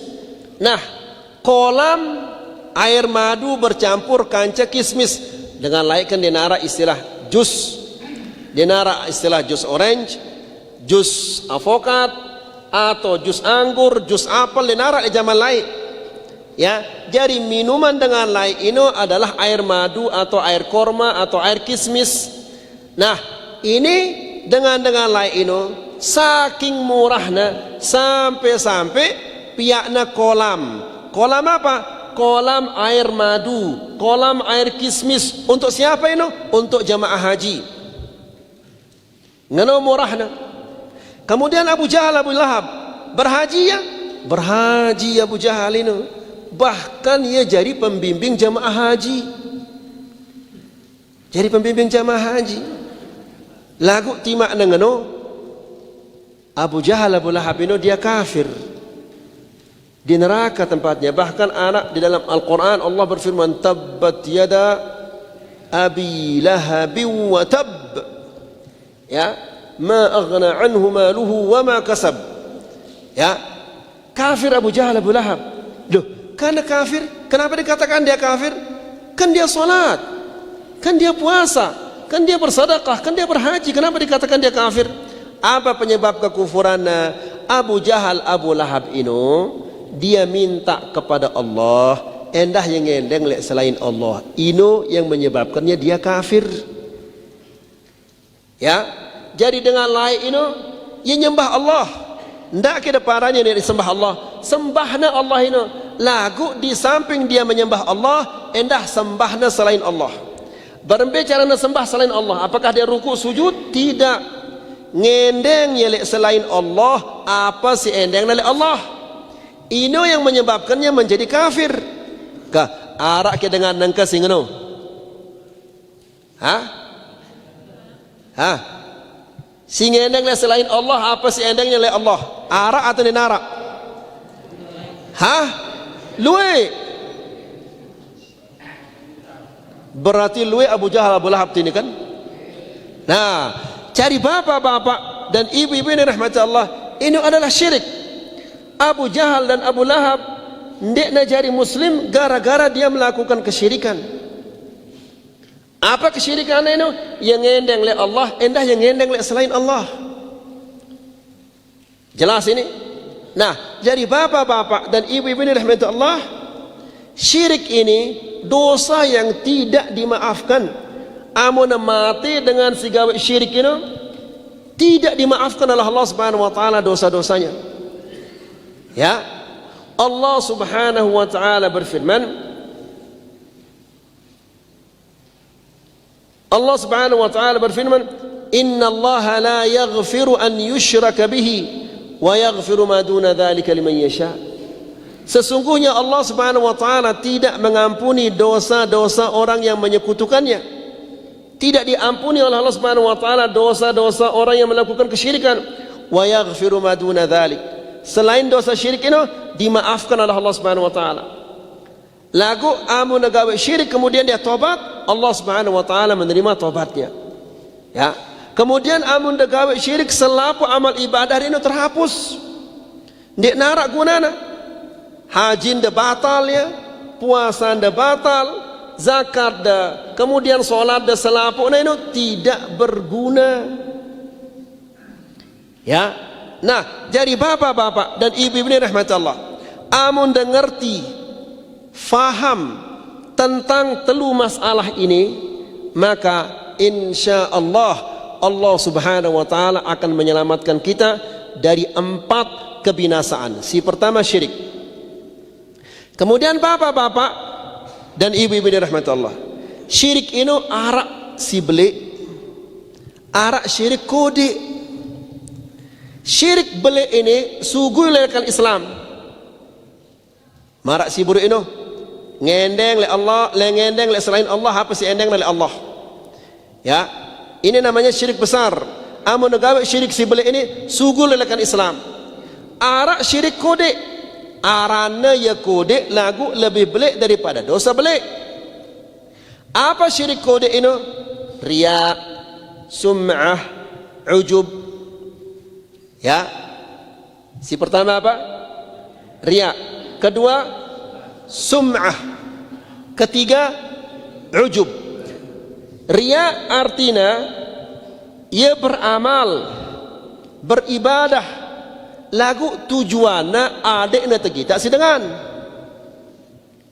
Nah, kolam air madu bercampur kanca kismis dengan laikan dinara istilah jus. Dinara istilah jus orange, jus avokat, atau jus anggur, jus apel, dinara di zaman lain. Ya, jadi minuman dengan lain ini adalah air madu atau air korma atau air kismis. Nah, ini dengan lain ini saking murahnya sampai piakna kolam. Kolam apa? Kolam air madu, kolam air kismis. Untuk siapa ini? Untuk jamaah haji. Ngano murahna. Kemudian Abu Jahal, Abu Lahab berhaji ya? Berhaji Abu Jahal ini. Bahkan ia jadi pembimbing jamaah haji. Jadi pembimbing jamaah haji. Lagu timak ngano Abu Jahal, Abu Lahab ini dia kafir. Di neraka tempatnya. Bahkan anak di dalam Al-Quran Allah berfirman tabbat yada abi lahabin wa tab. Ya, ma aghna anhu maluhu wa ma kasab. Ya, kafir Abu Jahal, Abu Lahab. Loh, karena kafir, kenapa dikatakan dia kafir? Kan dia salat, kan dia puasa, kan dia bersedekah, kan dia berhaji. Kenapa dikatakan dia kafir? Apa penyebab kekufurannya? Abu Jahal, Abu Lahab ini dia minta kepada Allah, endah yang ngendeng selain Allah. Ini yang menyebabkannya dia kafir. Ya, jadi dengan lain ini ia nyembah Allah. Ndak ke depannya dia disembah Allah. Sembahna Allah ini lagu di samping dia menyembah Allah, endah sembahna selain Allah. Berbicara sembah selain Allah, apakah dia ruku sujud? Tidak. Ngendeng yelek selain Allah, apa si endeng nalek Allah? Ini yang menyebabkannya menjadi kafir. Kah arak ke dengan nangka singeno? Si ngendeng selain Allah, apa si endengnya oleh Allah? Arak atau dinara? Luwe. Berarti luwe Abu Jahal, Abu Lahab ini kan? Nah, cari bapak-bapak dan ibu-ibu ini rahmat Allah, ini adalah syirik. Abu Jahal dan Abu Lahab ndekna jadi muslim gara-gara dia melakukan kesyirikan. Apa kesyirikan ini? Yang ngendeng oleh Allah, endah yang ngendeng oleh selain Allah. Jelas ini? Nah, jadi bapak-bapak dan ibu-ibu ini rahmat Allah, syirik ini dosa yang tidak dimaafkan. Amun mati dengan sigawe syirik ini tidak dimaafkan oleh Allah Subhanahu wa taala dosa-dosanya. Ya. Allah Subhanahu wa taala berfirman, Allah Subhanahu wa taala berfirman, "Inna Allah la yaghfiru an yushraka bihi wa yaghfiru ma duna dzalika liman yasha." Sesungguhnya Allah Subhanahu wa taala tidak mengampuni dosa-dosa orang yang menyekutukannya. Tidak diampuni oleh Allah Subhanahu wa taala dosa-dosa orang yang melakukan kesyirikan. Wa yaghfiru ma duna dzalik. Selain dosa syirik ini dimaafkan oleh Allah Subhanahu wa taala. Lagu amun nagawe syirik kemudian dia tobat, Allah Subhanahu wa taala menerima tobatnya. Ya. Kemudian amun nagawe syirik selaku amal ibadah ini terhapus. Ndik narak gunana. Haji ndak batal ya, puasa ndak batal, zakat dah, kemudian solat dah selapu ini tidak berguna. Ya. Nah, jadi bapak-bapak dan ibu-ibu ini rahmat Allah, amun dah ngerti, faham tentang telu masalah ini, maka insya Allah Allah Subhanahu wa taala akan menyelamatkan kita dari 4 kebinasaan. Si pertama syirik. Kemudian bapak-bapak dan ibu-ibu ini rahmat Allah, syirik ini arak si beli, arak syirik kode. Syirik beli ini sugui lekan Islam. Marak si buruk ini ngendeng le Allah, le ngendeng le selain Allah, apa si endeng le Allah. Ya, ini namanya syirik besar. Amun gawe syirik si beli ini sugul lelekan Islam. Arak syirik kode, arana ya kode lagu lebih belik daripada dosa belik. Apa syirik kode ini? Riya, sum'ah, ujub. Ya, si pertama apa? Riya. Kedua, sum'ah. Ketiga, ujub. Riya artinya ia beramal, beribadah, lagu tujuannya adekna tegita sidengan.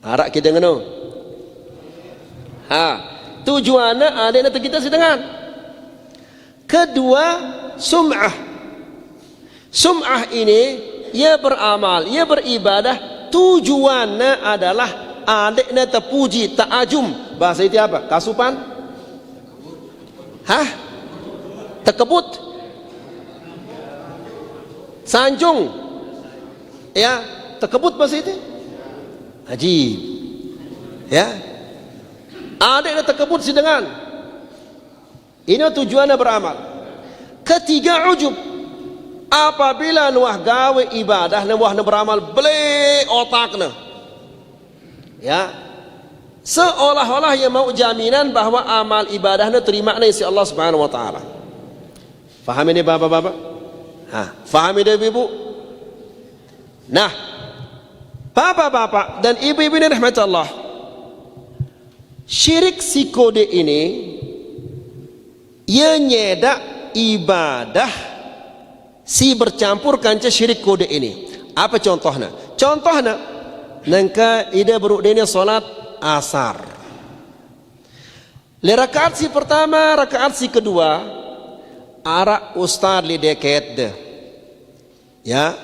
Arak kita ngono. Tujuannya adekna tegita sidengan. Kedua, sum'ah. Sum'ah ini ia beramal, ia beribadah, tujuannya adalah adekna terpuji, ta'ajum. Bahasa itu apa? Kasupan? Tekebut, sanjung, ya, tekebut bahasa itu. Ajib, ya. Ada yang tekebut sidengan. Ini tujuannya beramal. Ketiga, ujub. Apabila nuah gawe ibadah, nuah beramal, beli otaknya, ya, seolah-olah ia mau jaminan bahwa amal ibadahnya terima oleh Allah Subhanahu wa taala. Faham ini bapak-bapak? Faham ini ibu-ibu? Nah, bapak-bapak dan ibu-ibu ini rahmat Allah, syirik si kode ini ia nyedak ibadah si bercampur kanca syirik kode ini. Apa contohnya? Contohnya nangka ida berudenya salat asar. Le rakaat si pertama, rakaat si kedua, arak ustaz li deket de. Ya,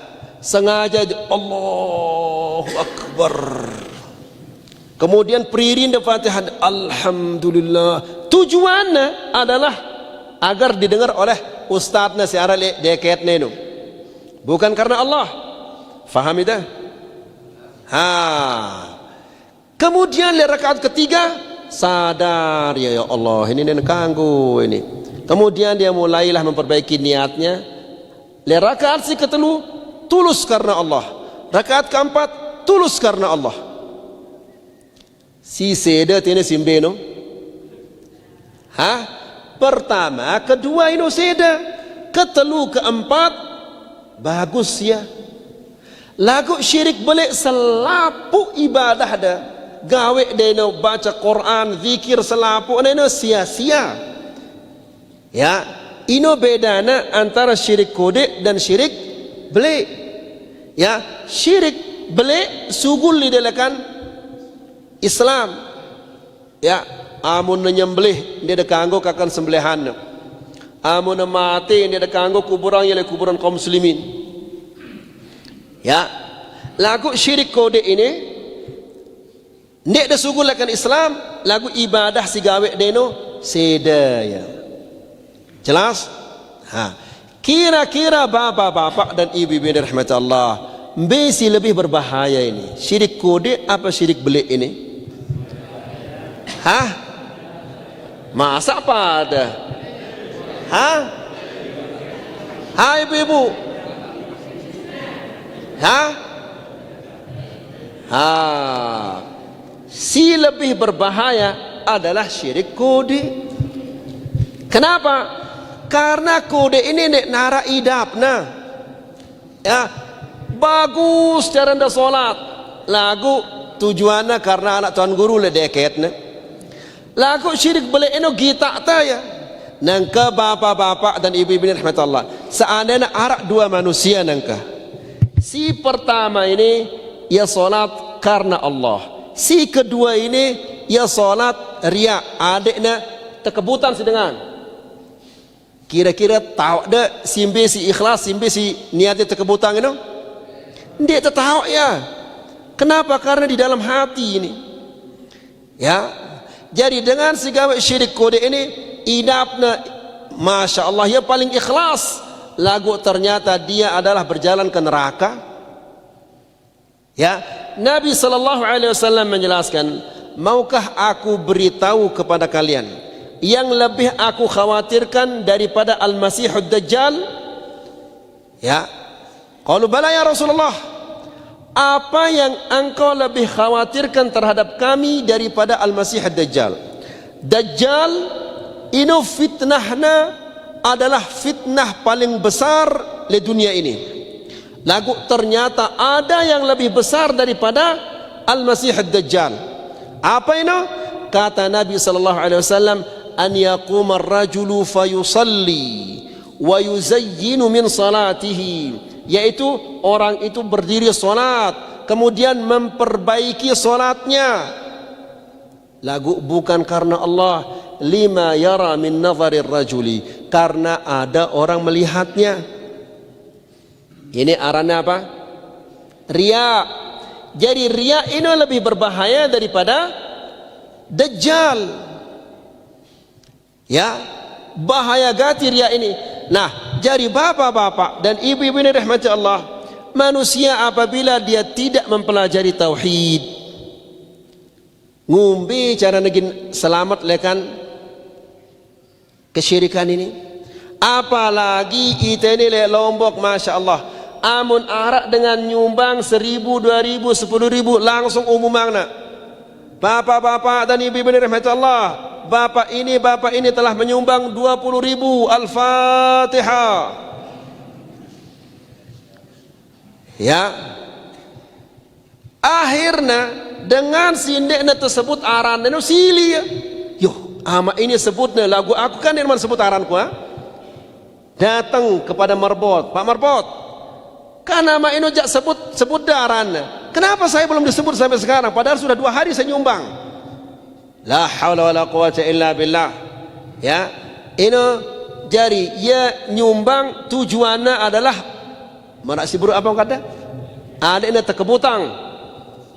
sengaja Allahu Akbar. Kemudian peririn de Fatihah, alhamdulillah. Tujuannya adalah agar didengar oleh ustaznya si arak li deket nenu. Bukan karena Allah. Faham itu? Kemudian di rakaat ketiga sadar, ya Allah ini kanggu ini. Kemudian dia mulailah memperbaiki niatnya. Di rakaat si ketelu tulus karena Allah. Rakaat keempat tulus karena Allah. Si seda tine simbeno. Pertama, kedua ini seda, ketelu, keempat bagus ya. Lagu syirik balik selapu ibadah dah. Gawe deno baca Quran, zikir selapu deno sia-sia. Ya, ino bedana antara syirik kode dan syirik beli. Ya, syirik beli sugul di dalakan Islam. Ya, amun nyembelih dia ada kanggo kakan sembelihan. Amun mati dia ada kanggo kuburan yang kuburan kaum muslimin. Ya, lagu syirik kode ini nek da sugul akan Islam, lagu ibadah si gawe deno seda ya. Jelas? Kira-kira bapak-bapak dan ibu-ibu rahmat Allah, besi lebih berbahaya ini, syirik kode apa syirik belik ini? Masa pada? Ibu-ibu? Si lebih berbahaya adalah syirik kode. Kenapa? Karena kode ini nek nara idapna. Ya, bagus cara anda solat. Lagu tujuannya karena anak tuan guru le deketna. Lagu syirik beli eno gita ta ya. Nangka bapak-bapak dan ibu-ibu rahmatullah. Seandainya arak dua manusia nangka. Si pertama ini ya solat karena Allah. Si kedua ini ya solat riya, adiknya tekebutan sedengan. Kira-kira tahu dah simbe si ikhlas, simbe si niatnya tekebutan itu? Dia tahu ya. Kenapa? Karena di dalam hati ini. Ya. Jadi dengan segala syirik kode ini idapna masya Allah ya paling ikhlas. Lagu ternyata dia adalah berjalan ke neraka. Ya, Nabi sallallahu alaihi wasallam menjelaskan, maukah aku beritahu kepada kalian yang lebih aku khawatirkan daripada Al-Masihud Dajjal? Ya. Qalu bala ya Rasulullah. Apa yang engkau lebih khawatirkan terhadap kami daripada Al-Masihud Dajjal? Dajjal ini fitnahna adalah fitnah paling besar di dunia ini. Lagu ternyata ada yang lebih besar daripada Al-Masihud Dajjal. Apa ini? Kata Nabi sallallahu alaihi wasallam, an yaquma ar-rajulu fayusalli wa yuzayyinu min salatihi, yaitu orang itu berdiri salat kemudian memperbaiki salatnya. Lagu bukan karena Allah, lima yara min nazarir rajuli, karena ada orang melihatnya. Ini arahnya apa? Riya. Jadi riya ini lebih berbahaya daripada Dajjal. Ya, bahaya gati riya ini. Nah, jadi bapak-bapak dan ibu-ibu ini rahmati Allah, manusia apabila dia tidak mempelajari tauhid, ngumbi cara negin selamat lekan kesyirikan ini. Apalagi kita ini le Lombok, masya Allah, amun arak dengan nyumbang 1.000, 2.000, 10.000 langsung umum makna. Bapak-bapak dan ibu-ibu ini rahmati Allah, bapak ini telah menyumbang 20.000. Al-Fatihah. Ya, akhirnya dengan sindeknya tersebut aran itu sili ya. Yo, ama ini sebutnya lagu aku kan yang sebut aranku ha? Datang kepada Marbot, Pak Marbot, kan nama ini jak sebut daran. Kenapa saya belum disebut sampai sekarang? Padahal sudah 2 hari saya nyumbang. La haula wala quwata illa billah. Ya, ini jadi ya nyumbang tujuannya adalah merasi buruk apa kata? Ada ini terkebutang.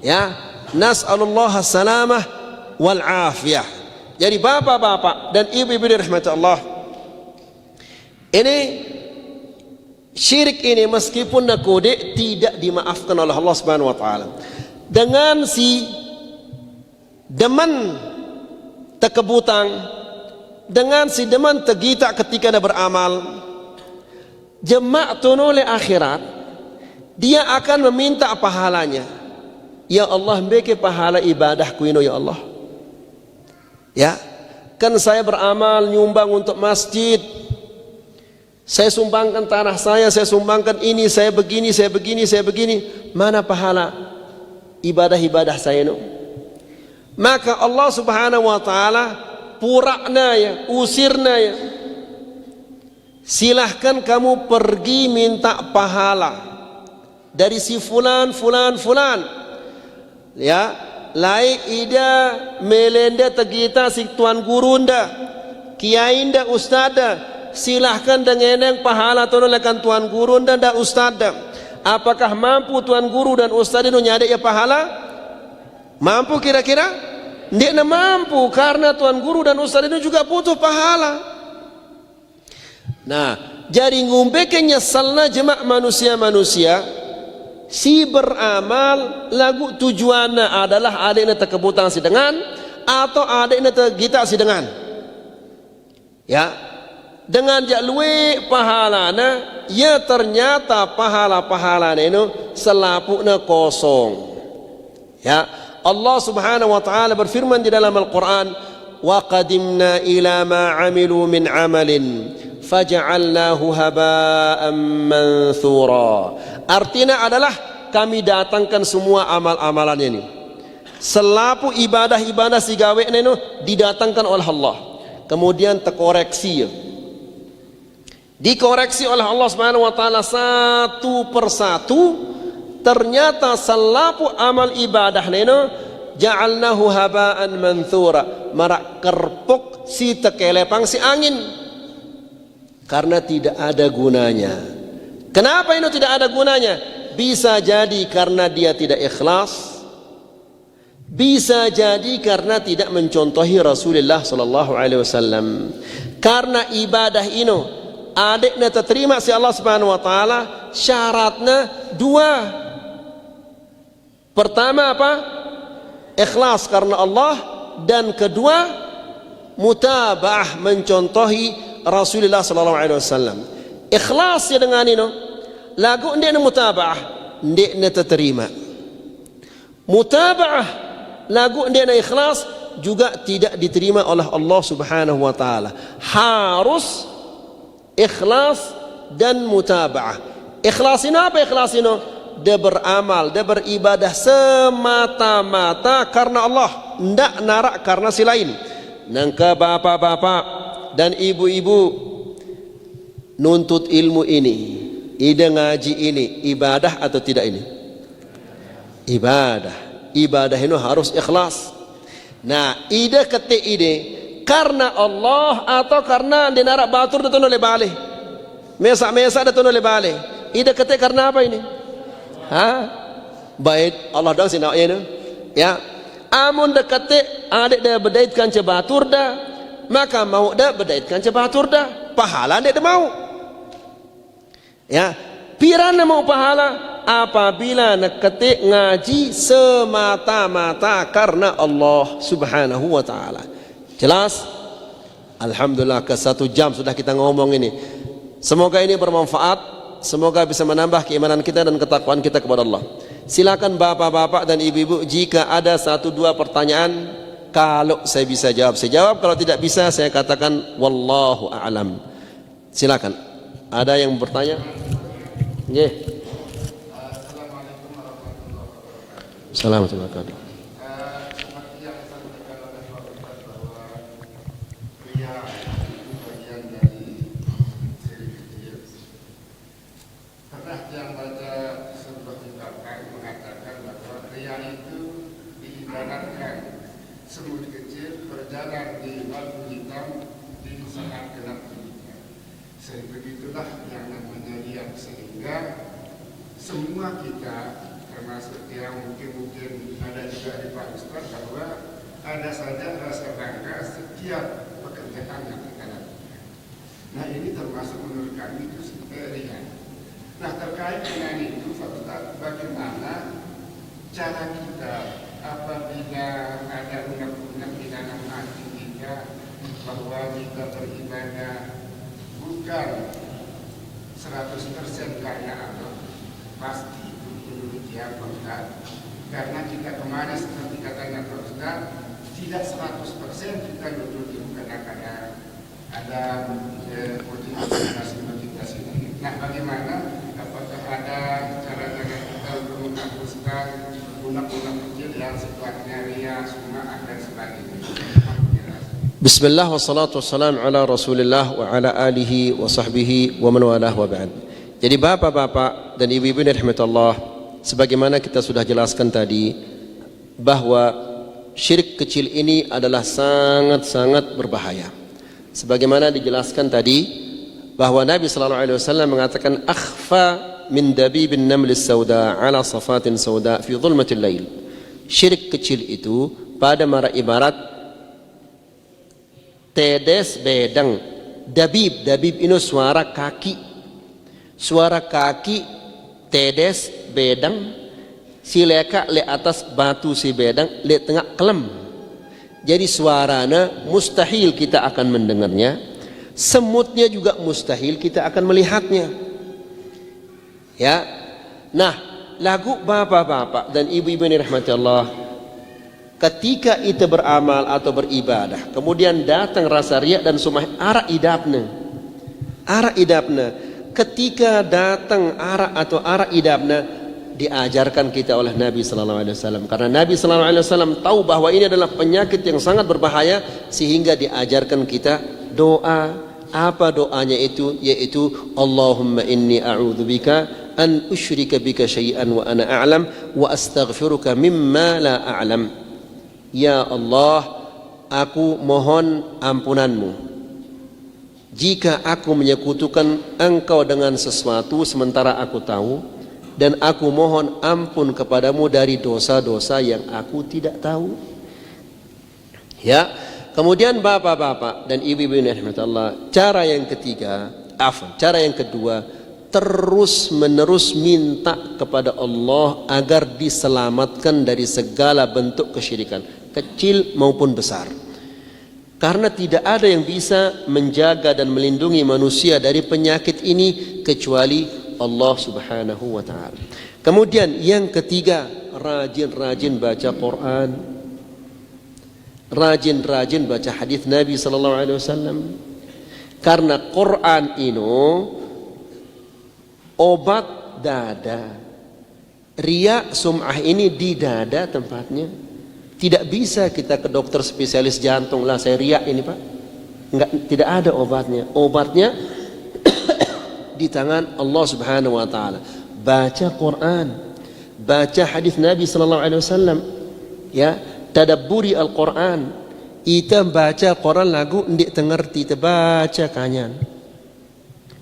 Ya, nas'alullah salamah wal afiyah. Jadi bapak-bapak dan ibu-ibu dirahmati Allah, ini syirik ini meskipun nakode tidak dimaafkan oleh Allah Subhanahu wa taala. Dengan si deman terkebutang, dengan si deman tergita ketika dia beramal, jama'atun oleh akhirat, dia akan meminta pahalanya. Ya Allah, beri pahala ibadahku ini ya Allah. Ya, kan saya beramal nyumbang untuk masjid, saya sumbangkan tanah saya sumbangkan ini, saya begini, saya begini, saya begini. Mana pahala ibadah-ibadah saya itu? Maka Allah Subhanahu wa taala purakna ya, usirna ya. Silahkan kamu pergi minta pahala dari si fulan. Ya, laik ida melenda tegita si tuan guru nda, kiai nda, ustada. Silahkan dengan pahala tolongkan tuan guru dan ustaz. Apakah mampu tuan guru dan ustaz itu nyadek ya pahala? Mampu kira-kira? Tidak mampu, karena tuan guru dan ustaz itu juga butuh pahala. Nah, jadi ngumpulkan nyesalna jemaah manusia-manusia si beramal lagu tujuannya adalah adanya terkebutan si dengan atau adanya tergita si dengan. Ya, dengan jalui pahalana, ya ternyata pahala-pahalana itu selapuknya kosong. Ya, Allah Subhanahu wa taala berfirman di dalam Al-Qur'an, wa qadimna ila ma 'amilu min 'amalin faj'alnahu haba'an manthura. Artinya adalah kami datangkan semua amal-amalan ini. Selapu ibadah-ibadah si gawe ini didatangkan oleh Allah. Kemudian terkoreksi. Dikoreksi oleh Allah Subhanahu wa taala satu persatu, ternyata selapu amal ibadah neno ja'alnahu haba'an manthura, marak kerpuk si tekelepang si angin, karena tidak ada gunanya. Kenapa ini tidak ada gunanya? Bisa jadi karena dia tidak ikhlas, bisa jadi karena tidak mencontohi Rasulullah sallallahu alaihi wasallam. Karena ibadah ini adiknya terterima si Allah Subhanahu wa taala, syaratnya 2. Pertama apa? Ikhlas karena Allah, dan kedua mutabaah, mencontohi Rasulullah sallallahu alaihi wasallam. Ikhlas ya dengan ini lagu ndek mutabaah ndek terima. Mutabaah lagu ndek ikhlas juga tidak diterima oleh Allah Subhanahu wa taala. Harus ikhlas dan mutabaah. Ikhlas ini apa? Ikhlas ini dia beramal, dia beribadah semata-mata karena Allah, tidak narak karena si lain. Nangka bapak-bapak dan ibu-ibu nuntut ilmu ini, ide ngaji ini, ibadah atau tidak ini? Ibadah. Ibadah ini harus ikhlas. Nah, ide ketik ide karena Allah atau karena dia narak batur dia oleh balik. Mesak-mesak dia oleh balik. Ide ketik karena apa ini? Baik Allah dong sih nak ini. Ya, amun deketik adik dah berdaitkan cebatur dah, maka mau dah berdaitkan cebatur dah, pahala dia mau. Ya, pirana mau pahala apabila nak ketik ngaji semata-mata karena Allah Subhanahu wa taala. Jelas? Alhamdulillah, ke 1 jam sudah kita ngomong ini. Semoga ini bermanfaat. Semoga bisa menambah keimanan kita dan ketakwaan kita kepada Allah. Silakan bapak-bapak dan ibu-ibu, jika ada 1-2 pertanyaan, kalau saya bisa jawab, saya jawab. Kalau tidak bisa, saya katakan wallahu a'lam. Silakan. Ada yang bertanya? Yeah. Assalamualaikum warahmatullahi wabarakatuh. Yang baca sebuah ungkapan mengatakan bahwa riya itu diibaratkan semut kecil berjalan di batu hitam di saat gelap gulita. Begitulah yang namanya riya, sehingga semua kita, termasuk yang mungkin ada juga di Pak Ustaz, bahwa ada saja rasa bangga setiap pekerjaan yang kita lakukan. Nah, ini termasuk menurut kami itu riya. Nah, terkait dengan itu, Pak Ustaz, bagaimana cara kita apabila ada undang-undang di dalam hati kita bahwa kita beribadah bukan 100% karena Allah, pasti itu demikian, Pak Ustaz. Karena kita kemarin seperti katanya Pak Ustaz, tidak 100% kita duduk karena ada motivasi ini. Nah, bagaimana? Apakah ada cara-cara kita untuk menghapuskan undang-undang kecil yang sifatnya riya, sum'ah dan sebagainya? Bismillah wassalatu wassalamu ala Rasulillah wa ala alihi wa sahbihi wa man walah wa ba'd. Jadi bapak-bapak dan ibu-ibu yang dirahmati Allah, sebagaimana kita sudah jelaskan tadi bahwa syirik kecil ini adalah sangat-sangat berbahaya. Sebagaimana dijelaskan tadi bahwa Nabi sallallahu alaihi wasallam mengatakan akhfa min dabibin namlis sauda ala safatin sauda fi dhulmatil lail. Syirik kecil itu pada mara ibarat tedes bedang. Dabib ini suara kaki, tedes bedang, si leka le atas batu si bedang le tengah kelem. Jadi suaranya mustahil kita akan mendengarnya, semutnya juga mustahil kita akan melihatnya. Ya, nah lagu bapak-bapak dan ibu-ibu yang dirahmati Allah, ketika itu beramal atau beribadah, kemudian datang rasa riya dan sum'ah, arah idapna, ketika datang arah idapna, diajarkan kita oleh Nabi sallallahu alaihi wasallam, karena Nabi sallallahu alaihi wasallam tahu bahwa ini adalah penyakit yang sangat berbahaya, sehingga diajarkan kita doa. Apa doanya itu? Yaitu Allahumma inni a'udzubika an usyrika bika syai'an wa ana a'lam wa astaghfiruka mimma la a'lam. Ya Allah, aku mohon ampunanmu jika aku menyekutukan engkau dengan sesuatu sementara aku tahu, dan aku mohon ampun kepadamu dari dosa-dosa yang aku tidak tahu. Ya, kemudian bapak-bapak dan ibu-ibu yang dirahmati Allah, cara yang kedua, terus menerus minta kepada Allah agar diselamatkan dari segala bentuk kesyirikan, kecil maupun besar. Karena tidak ada yang bisa menjaga dan melindungi manusia dari penyakit ini kecuali Allah Subhanahu wa taala. Kemudian yang ketiga, rajin-rajin baca Quran, rajin-rajin baca hadis Nabi sallallahu alaihi wasallam. Karena Quran ini obat dada. Riya, sum'ah ini di dada tempatnya. Tidak bisa kita ke dokter spesialis jantung, lah saya riya ini Pak. Enggak, tidak ada obatnya. Obatnya di tangan Allah Subhanahu wa taala. Baca Quran, baca hadis Nabi sallallahu alaihi wasallam, ya, tadabburi Al-Quran. Ita baca Quran lagu ndik tengerti, terbaca kanyan.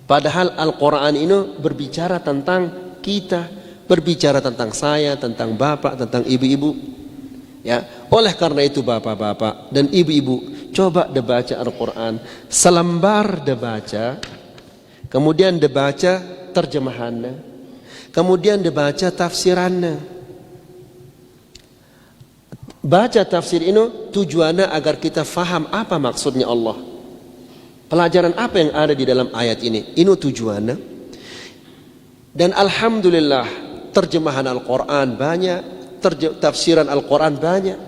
Padahal Al-Quran ini berbicara tentang kita, berbicara tentang saya, tentang bapak, tentang ibu-ibu. Ya, oleh karena itu bapak-bapak dan ibu-ibu, coba dibaca Al-Quran, selembar dibaca, kemudian dibaca terjemahannya, kemudian dibaca tafsirannya. Baca tafsir ini tujuannya agar kita faham apa maksudnya Allah. Pelajaran apa yang ada di dalam ayat ini. Ini tujuannya. Dan alhamdulillah terjemahan Al-Quran banyak, tafsiran Al-Quran banyak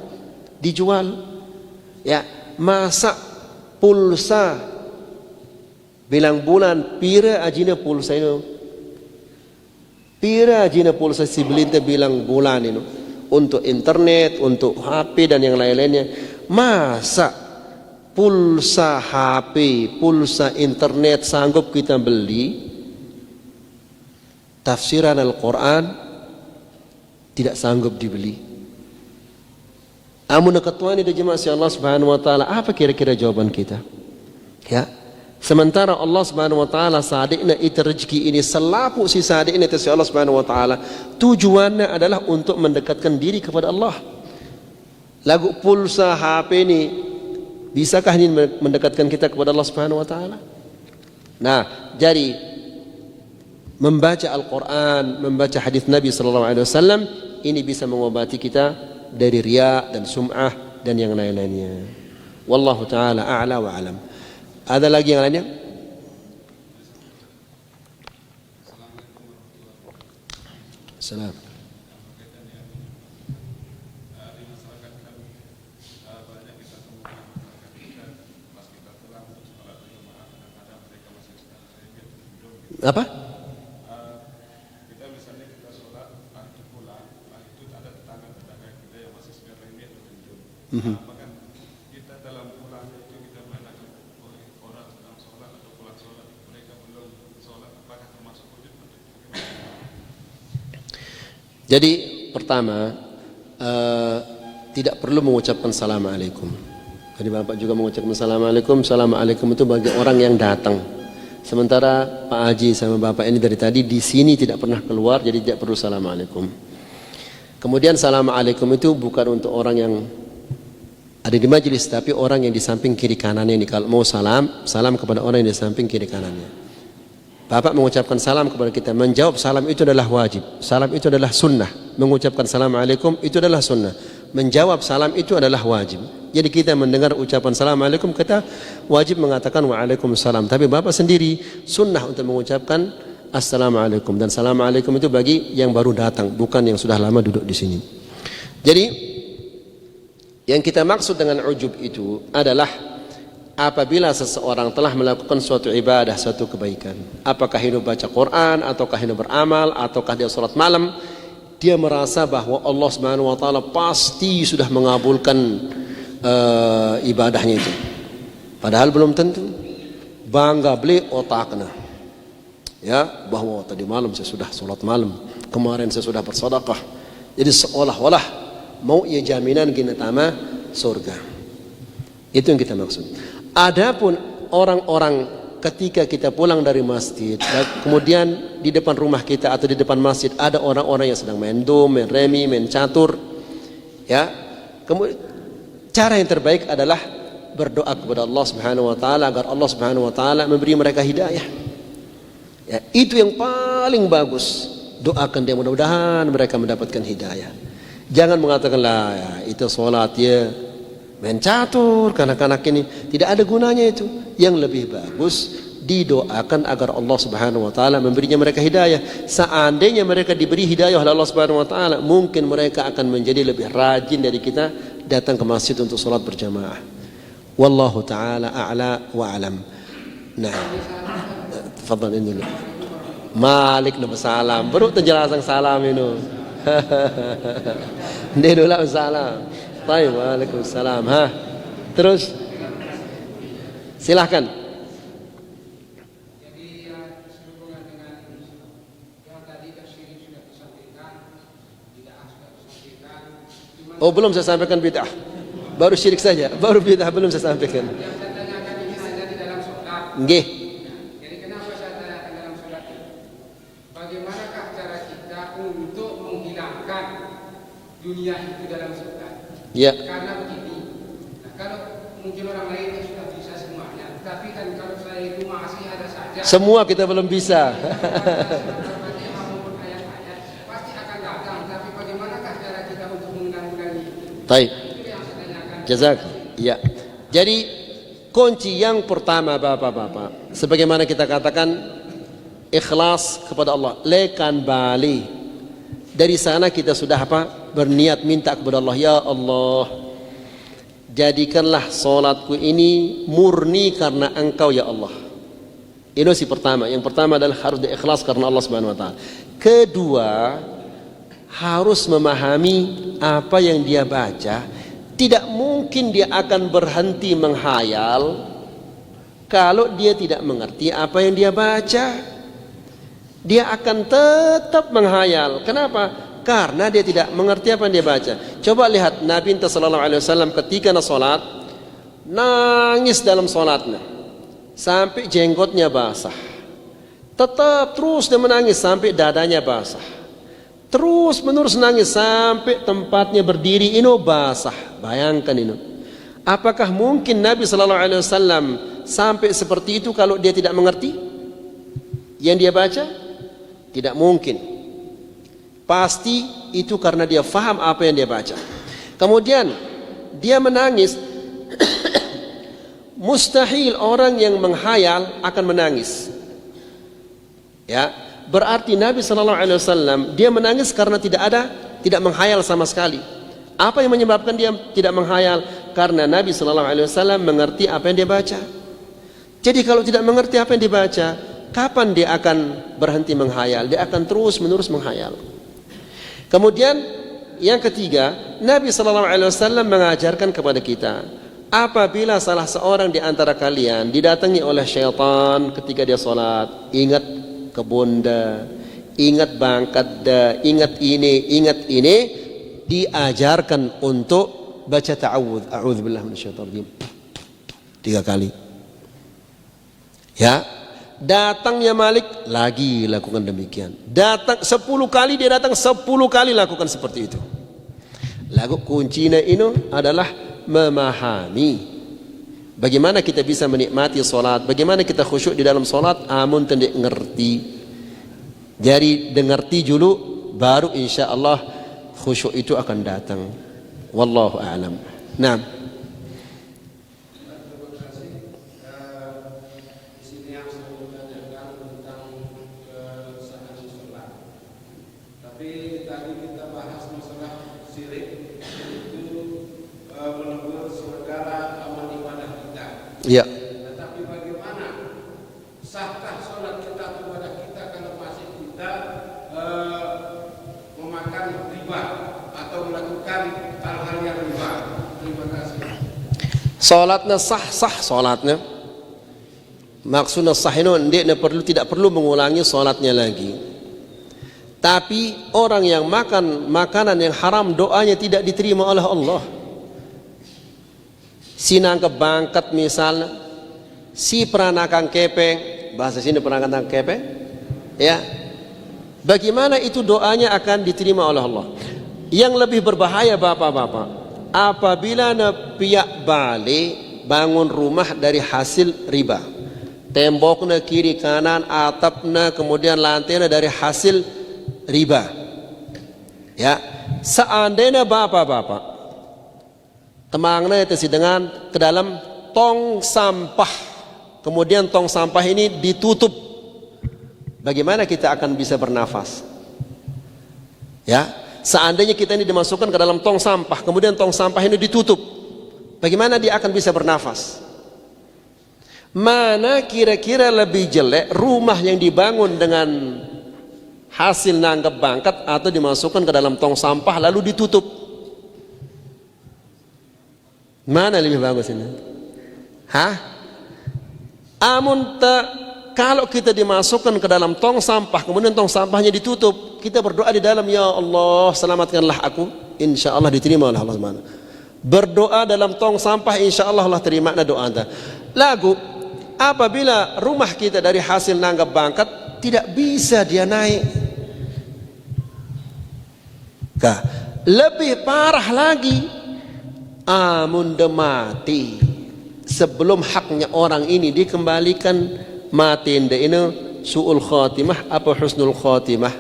dijual. Ya, masa pulsa bilang bulan pira ajina pulsa ini. Pira ajina pulsa si belinta bilang bulan ini. Untuk internet, untuk HP dan yang lain-lainnya. Masa pulsa HP, pulsa internet sanggup kita beli? Tafsiran Al-Quran tidak sanggup dibeli. Amun ketua ini jemaah si Allah Subhanahu wa taala, apa kira-kira jawaban kita? Ya. Sementara Allah Subhanahu wa taala sadikna itu rezeki ini selapu si sadikna itu si Allah Subhanahu wa taala, tujuannya adalah untuk mendekatkan diri kepada Allah. Lagu pulsa HP ini bisakah ini mendekatkan kita kepada Allah Subhanahu wa taala? Nah, jadi membaca Al-Quran, membaca hadis Nabi sallallahu alaihi wasallam ini bisa mengobati kita dari riya dan sum'ah dan yang lain-lainnya. Wallahu taala a'la wa alam. Ada lagi yang lainnya? Salam. Apa? Kita misalnya kita sholat, itu pulang, itu ada tetangga-tetangga kita yang masih sekitar ini atau kunjung. Bahkan kita dalam pulangnya itu kita menanyakan orang sedang sholat atau pulang sholat, mereka belum sholat, apakah termasuk wujud atau Jadi pertama tidak perlu mengucapkan Assalamualaikum. Jadi Bapak juga mengucapkan Assalamualaikum. Assalamualaikum itu bagi orang yang datang. Sementara Pak Haji sama Bapak ini dari tadi di sini tidak pernah keluar, jadi tidak perlu Assalamualaikum. Kemudian Assalamualaikum itu bukan untuk orang yang ada di majelis, tapi orang yang di samping kiri kanannya ini. Kalau mau salam, salam kepada orang yang di samping kiri kanannya. Bapak mengucapkan salam kepada kita, menjawab salam itu adalah wajib. Salam itu adalah sunnah. Mengucapkan Assalamualaikum itu adalah sunnah. Menjawab salam itu adalah wajib. Jadi kita mendengar ucapan Assalamualaikum, kita wajib mengatakan Waalaikumsalam. Tapi Bapak sendiri sunnah untuk mengucapkan Assalamualaikum. Dan Assalamualaikum itu bagi yang baru datang, bukan yang sudah lama duduk di sini. Jadi yang kita maksud dengan ujub itu adalah apabila seseorang telah melakukan suatu ibadah, suatu kebaikan, apakah itu baca Quran, ataukah itu beramal, ataukah dia salat malam, dia merasa bahwa Allah Subhanahu wa taala pasti sudah mengabulkan ibadahnya itu. Padahal belum tentu. Bangga beli otaknya. Ya, bahwa tadi malam saya sudah salat malam, kemarin saya sudah bersedekah. Jadi seolah-olah mau ia jaminan gina tama surga. Itu yang kita maksud. Adapun orang-orang ketika kita pulang dari masjid, kemudian di depan rumah kita atau di depan masjid ada orang-orang yang sedang main dum, main remi, main catur, ya. Kemudian cara yang terbaik adalah berdoa kepada Allah Subhanahu wa taala agar Allah Subhanahu wa taala memberi mereka hidayah. Ya, itu yang paling bagus. Doakan dia, mudah-mudahan mereka mendapatkan hidayah. Jangan mengatakan lah ya, itu sholat ya main catur kanak-kanak ini, tidak ada gunanya itu. Yang lebih bagus didoakan agar Allah Subhanahu wa taala memberinya mereka hidayah. Seandainya mereka diberi hidayah oleh Allah Subhanahu wa taala, mungkin mereka akan menjadi lebih rajin dari kita datang ke masjid untuk sholat berjamaah. Wallahu taala a'la wa alam. Nah, tafadhal ini dulu. Malik na salam. Baru penjelasan salam ini. Dia dulu salam. Baik, waalaikumsalam. Terus silahkan. Jadi sehubungan dengan yang tadi tafsir sudah disampaikan, bid'ah sudah disampaikan. Oh, belum saya sampaikan bid'ah. Baru syirik saja. Baru bid'ah belum saya sampaikan. Yang saya tanyakan ini hanya di dalam sholat. Nggih. Jadi kenapa saya tanyakan dalam sholat itu? Bagaimanakah cara kita untuk menghilangkan dunia itu dalam sholat? Ya. Karena begini, nah, kalau mungkin orang lain yang sudah bisa semuanya, tapi kan kalau saya itu masih ada saja. Semua kita belum bisa. Maupun ayat-ayat pasti akan datang, tapi bagaimanakah cara kita untuk menanggulangi itu? Baik. Itu yang saya tanyakan. Jazak. Ya. Jadi kunci yang pertama Bapak-bapak, sebagaimana kita katakan ikhlas kepada Allah, lekan bali. Dari sana kita sudah berniat minta kepada Allah, ya Allah, jadikanlah solatku ini murni karena Engkau ya Allah. Ini si pertama. Yang pertama adalah harus diikhlas karena Allah Subhanahu wa taala. Kedua, harus memahami apa yang dia baca. Tidak mungkin dia akan berhenti menghayal kalau dia tidak mengerti apa yang dia baca. Dia akan tetap menghayal. Kenapa? Karena dia tidak mengerti apa yang dia baca. Coba lihat Nabi sallallahu alaihi wasallam ketika salat, nangis dalam salatnya sampai jenggotnya basah. Tetap terus dia menangis sampai dadanya basah. Terus menerus nangis sampai tempatnya berdiri ini basah. Bayangkan ini. Apakah mungkin Nabi sallallahu alaihi wasallam sampai seperti itu kalau dia tidak mengerti yang dia baca? Tidak mungkin. Pasti itu karena dia faham apa yang dia baca. Kemudian dia menangis. Mustahil orang yang menghayal akan menangis. Ya, berarti Nabi sallallahu alaihi wasallam dia menangis karena tidak menghayal sama sekali. Apa yang menyebabkan dia tidak menghayal? Karena Nabi sallallahu alaihi wasallam mengerti apa yang dia baca. Jadi kalau tidak mengerti apa yang dibaca, kapan dia akan berhenti menghayal? Dia akan terus-menerus menghayal. Kemudian yang ketiga, Nabi sallallahu alaihi wasallam mengajarkan kepada kita, apabila salah seorang di antara kalian didatangi oleh syaitan ketika dia salat, ingat kebunda, ingat bangkatda, ingat ini, diajarkan untuk baca ta'awudz, a'udzubillahi minasyaitonir rajim 3 kali. Ya. Datangnya Malik lagi lakukan demikian. Datang 10 kali, dia datang 10 kali lakukan seperti itu. Lagu kuncinya ini adalah memahami bagaimana kita bisa menikmati solat, bagaimana kita khusyuk di dalam solat, amun tendek ngerti. Jadi dengerti dulu, baru insya Allah khusyuk itu akan datang. Wallahu a'lam. Nah. Ya. Tetapi bagaimana sahkah sholat kita kepada kita kalau masih kita memakan riba atau melakukan hal-hal yang riba? Terima kasih. Sholatnya sah sholatnya. Maksudnya sah ini tidak perlu mengulangi sholatnya lagi. Tapi orang yang makan makanan yang haram, doanya tidak diterima oleh Allah. Si nangkep bangkat misalnya, si peranakang kepeng, bahasa sini peranakang kepeng, ya, bagaimana itu doanya akan diterima oleh Allah? Yang lebih berbahaya bapak-bapak, apabila pihak balik bangun rumah dari hasil riba, temboknya kiri kanan, atapnya, kemudian lantainya dari hasil riba. Ya, seandainya bapak-bapak temangnya itu dengan ke dalam tong sampah, kemudian tong sampah ini ditutup, bagaimana kita akan bisa bernafas? Ya, seandainya kita ini dimasukkan ke dalam tong sampah, kemudian tong sampah ini ditutup, bagaimana dia akan bisa bernafas? Mana kira-kira lebih jelek, rumah yang dibangun dengan hasil nanggap bangkat atau dimasukkan ke dalam tong sampah lalu ditutup? Mana lebih bagus ini? Kalau kita dimasukkan ke dalam tong sampah, kemudian tong sampahnya ditutup, kita berdoa di dalam, ya Allah selamatkanlah aku, insya Allah diterima oleh Allah SWT. Berdoa dalam tong sampah, insya Allah Allah terima doa anda. Lagu, apabila rumah kita dari hasil nanggap bangkat tidak bisa dia naik, lebih parah lagi, amun mati sebelum haknya orang ini dikembalikan, mati inde ini su'ul khatimah apa husnul khatimah?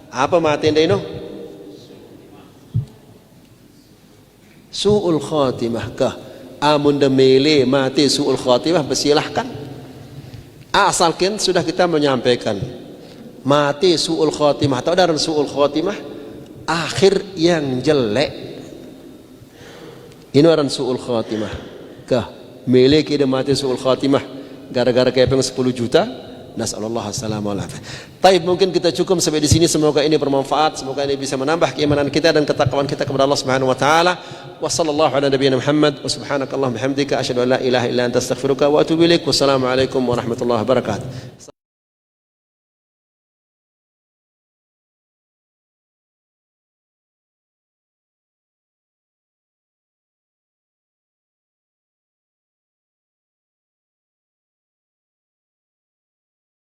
Apa mati inde ini? Su'ul khatimah kah? Amun mele mati su'ul khatimah, bersilahkan. Asalkan sudah kita menyampaikan mati su'ul khatimah atau dalam su'ul khatimah, akhir yang jelek, ini orang su'ul khatimah kah? Milik dia mati su'ul khatimah gara-gara kepeng 10 juta, nasallallahu alaihi. Taib, mungkin kita cukup sampai di sini. Semoga ini bermanfaat, semoga ini bisa menambah keimanan kita dan ketakwaan kita kepada Allah Subhanahu wa taala. Wa sallallahu ala nabiyyina Muhammad wa subhanakallahumma bihamdika asyhadu an la ilaha illa anta astaghfiruka wa atubu ilaik. Wassalamu alaikum warahmatullahi wabarakatuh.